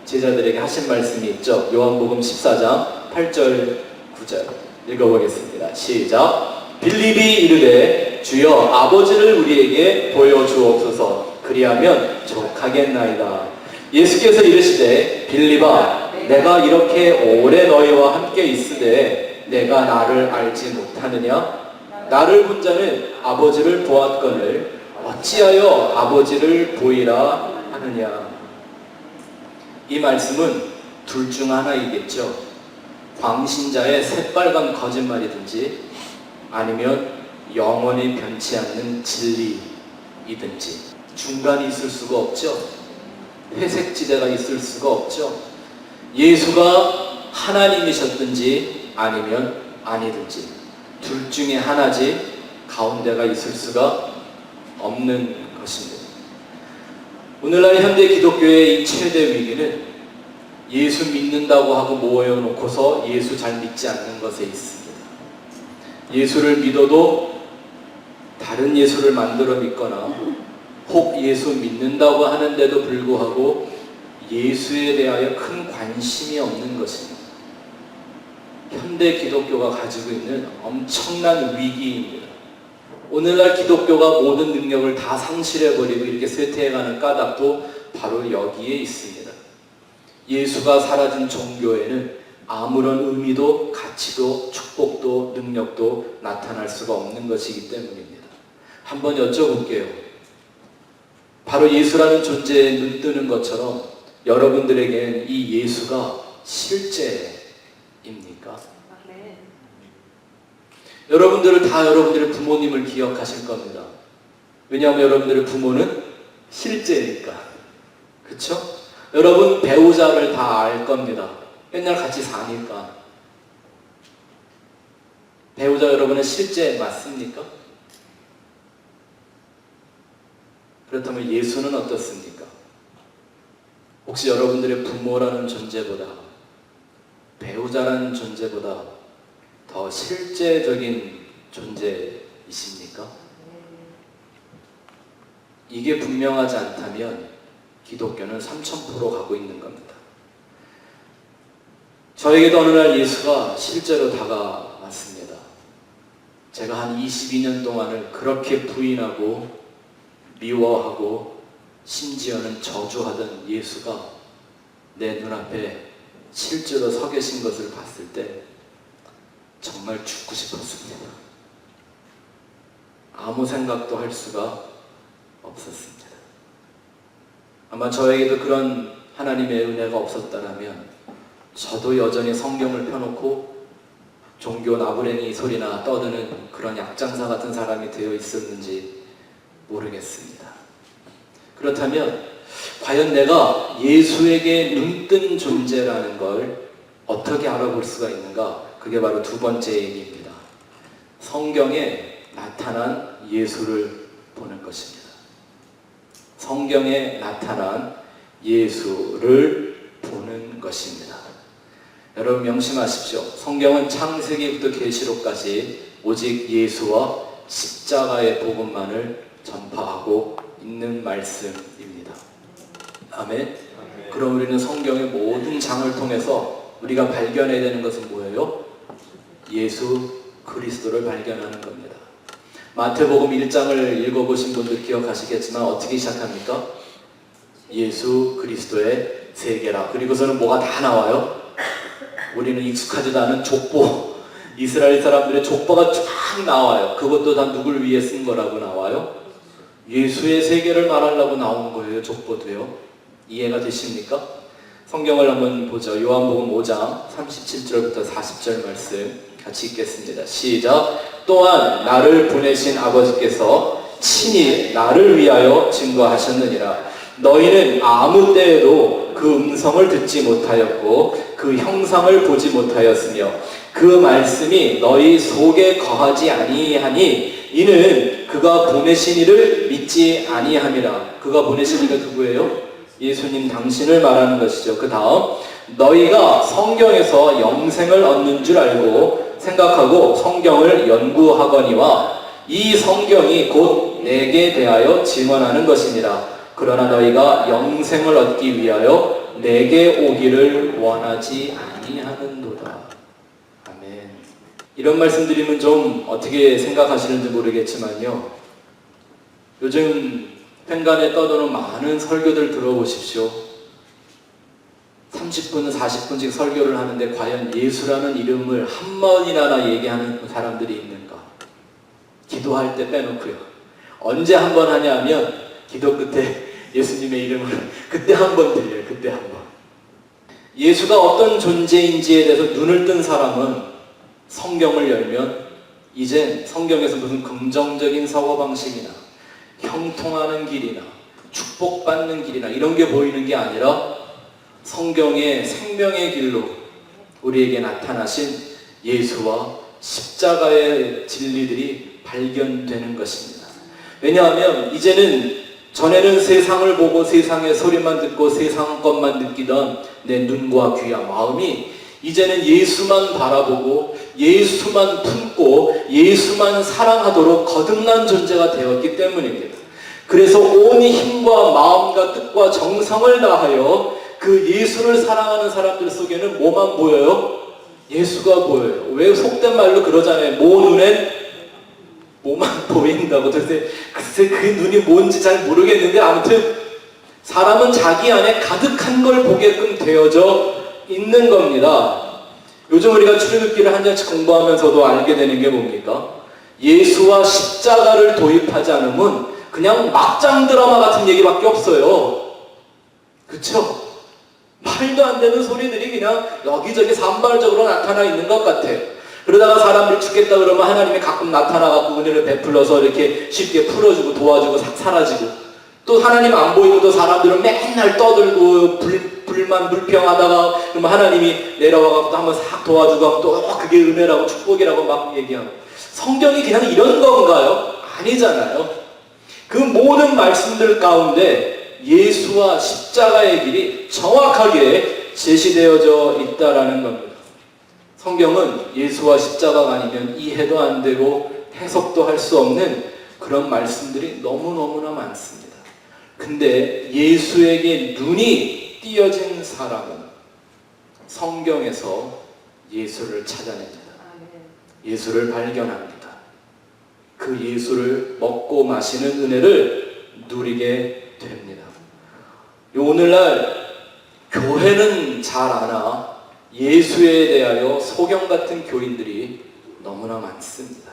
제자들에게 하신 말씀이 있죠. 요한복음 14장 8절 9절 읽어보겠습니다. 시작. 빌립이 이르되 주여 아버지를 우리에게 보여주옵소서 그리하면 족하겠나이다. 예수께서 이르시되 빌립아 내가 이렇게 오래 너희와 함께 있으되 내가 나를 알지 못하느냐? 나를 본 자는 아버지를 보았거늘 어찌하여 아버지를 보이라 하느냐? 이 말씀은 둘 중 하나이겠죠. 광신자의 새빨간 거짓말이든지 아니면 영원히 변치 않는 진리이든지 중간이 있을 수가 없죠. 회색지대가 있을 수가 없죠. 예수가 하나님이셨든지 아니면 아니든지 둘 중에 하나지 가운데가 있을 수가 없는 것입니다. 오늘날 현대 기독교의 이 최대 위기는 예수 믿는다고 하고 모여놓고서 예수 잘 믿지 않는 것에 있습니다. 예수를 믿어도 다른 예수를 만들어 믿거나 혹 예수 믿는다고 하는데도 불구하고 예수에 대하여 큰 관심이 없는 것입니다. 현대 기독교가 가지고 있는 엄청난 위기입니다. 오늘날 기독교가 모든 능력을 다 상실해버리고 이렇게 쇠퇴해가는 까닭도 바로 여기에 있습니다. 예수가 사라진 종교에는 아무런 의미도 가치도 축복도 능력도 나타날 수가 없는 것이기 때문입니다. 한번 여쭤볼게요. 바로 예수라는 존재에 눈뜨는 것처럼 여러분들에게는 이 예수가 실제입니까? 네. 여러분들은 다 여러분들의 부모님을 기억하실 겁니다. 왜냐하면 여러분들의 부모는 실제니까. 그렇죠? 여러분 배우자를 다 알 겁니다. 맨날 같이 사니까. 배우자 여러분은 실제 맞습니까? 그렇다면 예수는 어떻습니까? 혹시 여러분들의 부모라는 존재보다 배우자라는 존재보다 더 실제적인 존재이십니까? 이게 분명하지 않다면 기독교는 3000% 가고 있는 겁니다. 저에게도 어느 날 예수가 실제로 다가왔습니다. 제가 한 22년 동안을 그렇게 부인하고 미워하고 심지어는 저주하던 예수가 내 눈앞에 실제로 서 계신 것을 봤을 때 정말 죽고 싶었습니다. 아무 생각도 할 수가 없었습니다. 아마 저에게도 그런 하나님의 은혜가 없었다면 저도 여전히 성경을 펴놓고 종교 나부랭이 소리나 떠드는 그런 약장사 같은 사람이 되어 있었는지 모르겠습니다. 그렇다면 과연 내가 예수에게 눈뜬 존재라는 걸 어떻게 알아볼 수가 있는가? 그게 바로 두 번째 얘기입니다. 성경에 나타난 예수를 보는 것입니다. 성경에 나타난 예수를 보는 것입니다. 여러분 명심하십시오. 성경은 창세기부터 계시록까지 오직 예수와 십자가의 복음만을 전파하고 있는 말씀입니다. 아멘. 그럼 우리는 성경의 모든 장을 통해서 우리가 발견해야 되는 것은 뭐예요? 예수 그리스도를 발견하는 겁니다. 마태복음 1장을 읽어보신 분들 기억하시겠지만 어떻게 시작합니까? 예수 그리스도의 세계라. 그리고서는 뭐가 다 나와요? 우리는 익숙하지도 않은 족보, 이스라엘 사람들의 족보가 쫙 나와요. 그것도 다 누굴 위해 쓴 거라고 나와요? 예수의 세계를 말하려고 나온 거예요. 족보도요. 이해가 되십니까? 성경을 한번 보죠. 요한복음 5장 37절부터 40절 말씀 같이 읽겠습니다. 시작. 또한 나를 보내신 아버지께서 친히 나를 위하여 증거하셨느니라. 너희는 아무 때에도 그 음성을 듣지 못하였고 그 형상을 보지 못하였으며 그 말씀이 너희 속에 거하지 아니하니 이는 그가 보내신 이를 믿지 아니함이라. 그가 보내신 이가 누구예요? 예수님 당신을 말하는 것이죠. 그 다음 너희가 성경에서 영생을 얻는 줄 알고 생각하고 성경을 연구하거니와 이 성경이 곧 내게 대하여 증언하는 것이니라. 그러나 너희가 영생을 얻기 위하여 내게 오기를 원하지 아니하는도다. 아멘. 이런 말씀 드리면 좀 어떻게 생각하시는지 모르겠지만요, 요즘 횡간에 떠도는 많은 설교들 들어보십시오. 30분, 40분씩 설교를 하는데 과연 예수라는 이름을 한 번이나 얘기하는 사람들이 있는가? 기도할 때 빼놓고요. 언제 한 번 하냐면 기도 끝에 예수님의 이름을 그때 한 번 들려요. 그때 한 번. 예수가 어떤 존재인지에 대해서 눈을 뜬 사람은 성경을 열면 이제 성경에서 무슨 긍정적인 사고방식이나 형통하는 길이나 축복받는 길이나 이런 게 보이는 게 아니라 성경의 생명의 길로 우리에게 나타나신 예수와 십자가의 진리들이 발견되는 것입니다. 왜냐하면 이제는 전에는 세상을 보고 세상의 소리만 듣고 세상 것만 느끼던 내 눈과 귀와 마음이 이제는 예수만 바라보고 예수만 품고 예수만 사랑하도록 거듭난 존재가 되었기 때문입니다. 그래서 온 힘과 마음과 뜻과 정성을 다하여 그 예수를 사랑하는 사람들 속에는 뭐만 보여요? 예수가 보여요. 왜 속된 말로 그러잖아요. 눈엔 뭐만 보인다고. 글쎄 그 눈이 뭔지 잘 모르겠는데 아무튼 사람은 자기 안에 가득한 걸 보게끔 되어져 있는 겁니다. 요즘 우리가 출애굽기를 한 장씩 공부하면서도 알게 되는 게 뭡니까? 예수와 십자가를 도입하지 않으면 그냥 막장 드라마 같은 얘기밖에 없어요. 그쵸? 말도 안 되는 소리들이 그냥 여기저기 산발적으로 나타나 있는 것 같아요. 그러다가 사람들 죽겠다 그러면 하나님이 가끔 나타나갖고 은혜를 베풀어서 이렇게 쉽게 풀어주고 도와주고 사라지고, 또 하나님 안 보이고 또 사람들은 맨날 떠들고 불만 불평하다가 그러면 하나님이 내려와갖고 한번 싹 도와주고 또 그게 은혜라고 축복이라고 막 얘기하고. 성경이 그냥 이런 건가요? 아니잖아요. 그 모든 말씀들 가운데 예수와 십자가의 길이 정확하게 제시되어져 있다라는 겁니다. 성경은 예수와 십자가가 아니면 이해도 안 되고 해석도 할 수 없는 그런 말씀들이 너무너무나 많습니다. 근데 예수에게 눈이 띄어진 사람은 성경에서 예수를 찾아냅니다. 예수를 발견합니다. 그 예수를 먹고 마시는 은혜를 누리게 됩니다. 오늘날 교회는 잘 아나 예수에 대하여 소경 같은 교인들이 너무나 많습니다.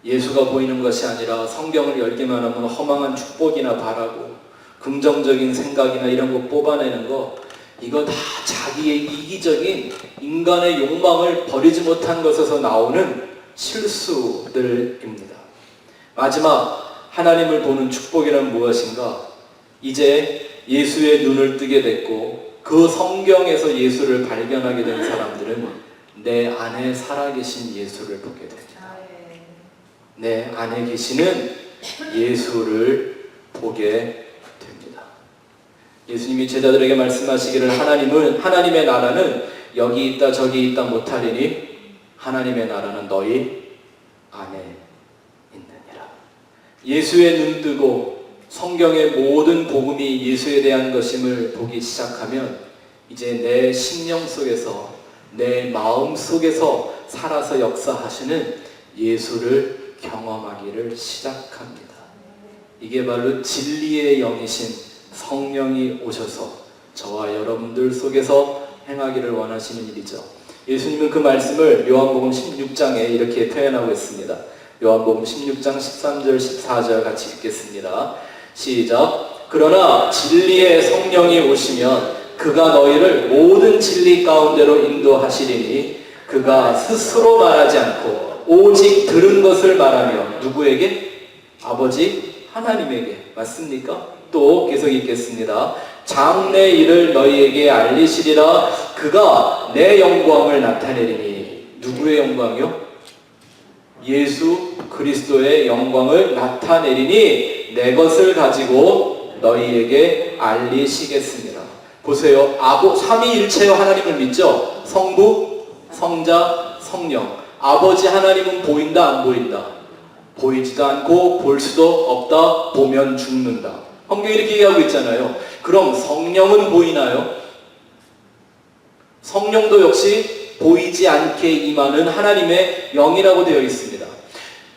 예수가 보이는 것이 아니라 성경을 열기만 하면 허망한 축복이나 바라고 긍정적인 생각이나 이런 거 뽑아내는 거, 이거 다 자기의 이기적인 인간의 욕망을 버리지 못한 것에서 나오는 실수들입니다. 마지막 하나님을 보는 축복이란 무엇인가? 이제 예수의 눈을 뜨게 됐고 그 성경에서 예수를 발견하게 된 사람들은 내 안에 살아계신 예수를 보게 됩니다. 내 안에 계시는 예수를 보게 됩니다. 예수님이 제자들에게 말씀하시기를 하나님의 나라는 여기 있다 저기 있다 못하리니 하나님의 나라는 너희 안에 있느니라. 예수의 눈 뜨고 성경의 모든 복음이 예수에 대한 것임을 보기 시작하면 이제 내 심령 속에서 내 마음 속에서 살아서 역사하시는 예수를 경험하기를 시작합니다. 이게 바로 진리의 영이신 성령이 오셔서 저와 여러분들 속에서 행하기를 원하시는 일이죠. 예수님은 그 말씀을 요한복음 16장에 이렇게 표현하고 있습니다. 요한복음 16장 13절 14절 같이 읽겠습니다. 시작. 그러나 진리의 성령이 오시면 그가 너희를 모든 진리 가운데로 인도하시리니 그가 스스로 말하지 않고 오직 들은 것을 말하며 누구에게? 아버지 하나님에게. 맞습니까? 또 계속 읽겠습니다. 장래 일을 너희에게 알리시리라. 그가 내 영광을 나타내리니. 누구의 영광이요? 예수 그리스도의 영광을 나타내리니 내 것을 가지고 너희에게 알리시겠습니다. 보세요. 삼위일체의 하나님을 믿죠? 성부, 성자, 성령. 아버지 하나님은 보인다 안 보인다? 보이지도 않고 볼 수도 없다. 보면 죽는다. 성경이 이렇게 얘기하고 있잖아요. 그럼 성령은 보이나요? 성령도 역시 보이지 않게 임하는 하나님의 영이라고 되어 있습니다.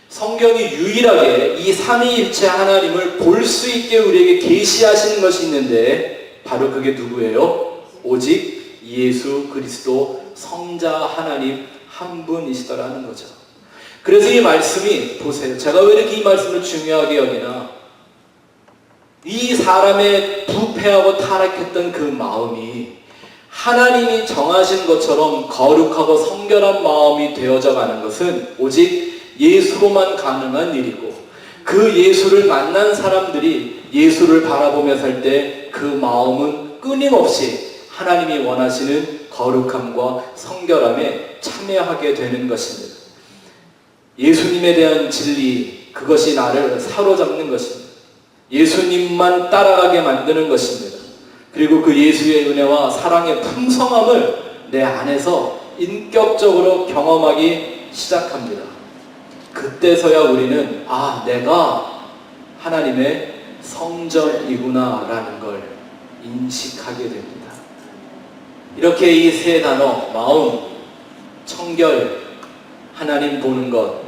성경이 유일하게 이 삼위일체 하나님을 볼 수 있게 우리에게 계시하시는 것이 있는데 바로 그게 누구예요? 오직 예수 그리스도 성자 하나님 한 분이시더라는 거죠. 그래서 이 말씀이, 보세요, 제가 왜 이렇게 이 말씀을 중요하게 여기나, 이 사람의 부패하고 타락했던 그 마음이 하나님이 정하신 것처럼 거룩하고 성결한 마음이 되어져 가는 것은 오직 예수로만 가능한 일이고, 그 예수를 만난 사람들이 예수를 바라보며 살 때 그 마음은 끊임없이 하나님이 원하시는 거룩함과 성결함에 참여하게 되는 것입니다. 예수님에 대한 진리, 그것이 나를 사로잡는 것입니다. 예수님만 따라가게 만드는 것입니다. 그리고 그 예수의 은혜와 사랑의 풍성함을 내 안에서 인격적으로 경험하기 시작합니다. 그때서야 우리는 내가 하나님의 성전이구나 라는 걸 인식하게 됩니다. 이렇게 이 세 단어, 마음, 청결, 하나님 보는 것,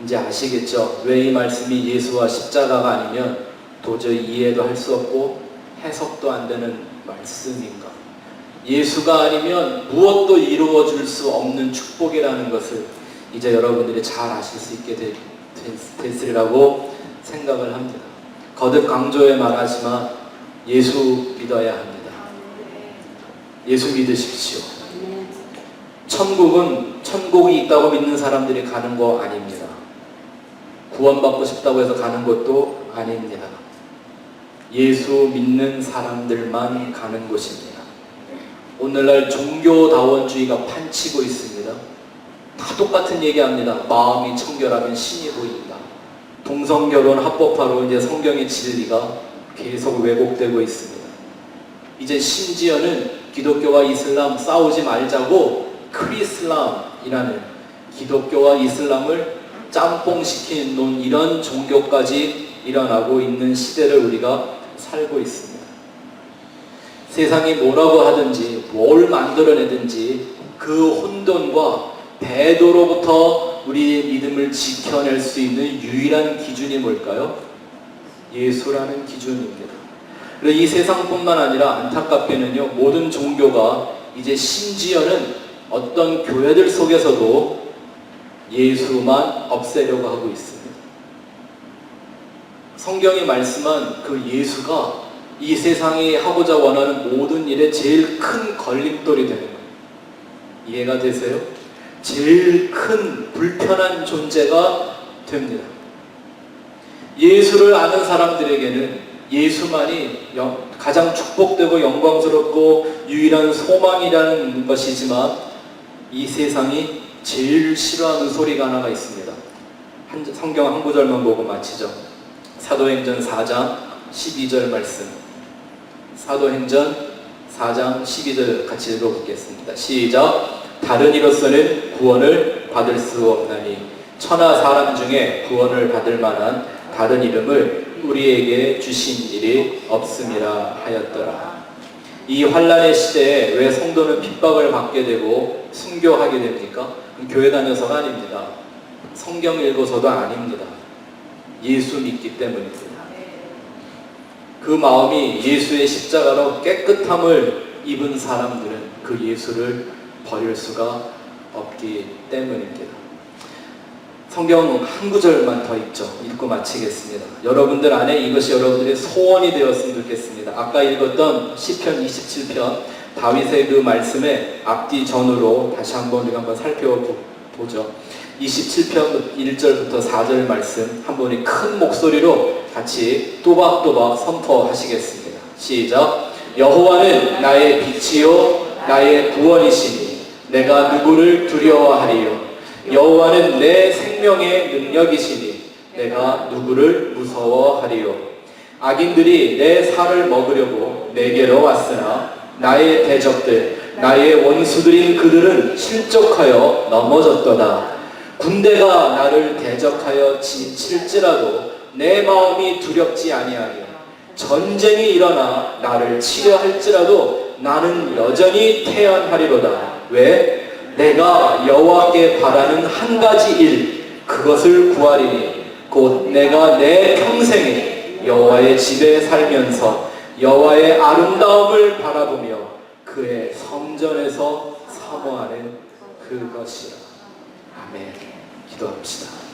이제 아시겠죠? 왜 이 말씀이 예수와 십자가가 아니면 도저히 이해도 할 수 없고 해석도 안 되는 말씀인가? 예수가 아니면 무엇도 이루어줄 수 없는 축복이라는 것을 이제 여러분들이 잘 아실 수 있게 됐으리라고 생각을 합니다. 거듭 강조해 말하지만 예수 믿어야 합니다. 예수 믿으십시오. 천국이 있다고 믿는 사람들이 가는 거 아닙니다. 구원받고 싶다고 해서 가는 것도 아닙니다. 예수 믿는 사람들만 가는 곳입니다. 오늘날 종교다원주의가 판치고 있습니다. 다 똑같은 얘기합니다. 마음이 청결하면 신이 보인다. 동성결혼 합법화로 이제 성경의 진리가 계속 왜곡되고 있습니다. 이제 심지어는 기독교와 이슬람 싸우지 말자고 크리슬람이라는 기독교와 이슬람을 짬뽕시킨 논, 이런 종교까지 일어나고 있는 시대를 우리가 살고 있습니다. 세상이 뭐라고 하든지 뭘 만들어내든지 그 혼돈과 배도로부터 우리의 믿음을 지켜낼 수 있는 유일한 기준이 뭘까요? 예수라는 기준입니다. 그리고 이 세상뿐만 아니라 안타깝게는요, 모든 종교가 이제 심지어는 어떤 교회들 속에서도 예수만 없애려고 하고 있습니다. 성경이 말씀한 그 예수가 이 세상이 하고자 원하는 모든 일에 제일 큰 걸림돌이 되는 거예요. 이해가 되세요? 제일 큰 불편한 존재가 됩니다. 예수를 아는 사람들에게는 예수만이 가장 축복되고 영광스럽고 유일한 소망이라는 것이지만, 이 세상이 제일 싫어하는 소리가 하나가 있습니다. 성경 한 구절만 보고 마치죠. 사도행전 4장 12절 말씀. 사도행전 4장 12절 같이 읽어보겠습니다. 시작. 다른 이로서는 구원을 받을 수 없나니 천하 사람 중에 구원을 받을 만한 다른 이름을 우리에게 주신 일이 없음이라 하였더라. 이 환난의 시대에 왜 성도는 핍박을 받게 되고 순교하게 됩니까? 교회 다녀서가 아닙니다. 성경 읽어서도 아닙니다. 예수 믿기 때문입니다. 그 마음이 예수의 십자가로 깨끗함을 입은 사람들은 그 예수를 버릴 수가 없기 때문입니다. 성경 한 구절만 더 읽고 마치겠습니다. 여러분들 안에 이것이 여러분들의 소원이 되었으면 좋겠습니다. 아까 읽었던 시편 27편 다윗의 그 말씀의 앞뒤 전으로 다시 한번 우리가 한번 살펴보죠. 27편 1절부터 4절 말씀 한번 우리 큰 목소리로 같이 또박또박 선포하시겠습니다. 시작. 여호와는 나의 빛이요 나의 구원이시니 내가 누구를 두려워하리요. 여호와는 내 생명의 능력이시니 내가 누구를 무서워하리요. 악인들이 내 살을 먹으려고 내게로 왔으나 나의 대적들 나의 원수들인 그들은 실족하여 넘어졌도다. 군대가 나를 대적하여 칠지라도 내 마음이 두렵지 아니하며 전쟁이 일어나 나를 치려 할지라도 나는 여전히 태연하리로다. 왜? 내가 여호와께 바라는 한 가지 일, 그것을 구하리니 곧 내가 내 평생에 여호와의 집에 살면서 여호와의 아름다움을 바라보며 그 그의 성전에서 사모하는 그것이라. 아멘. 기도합시다.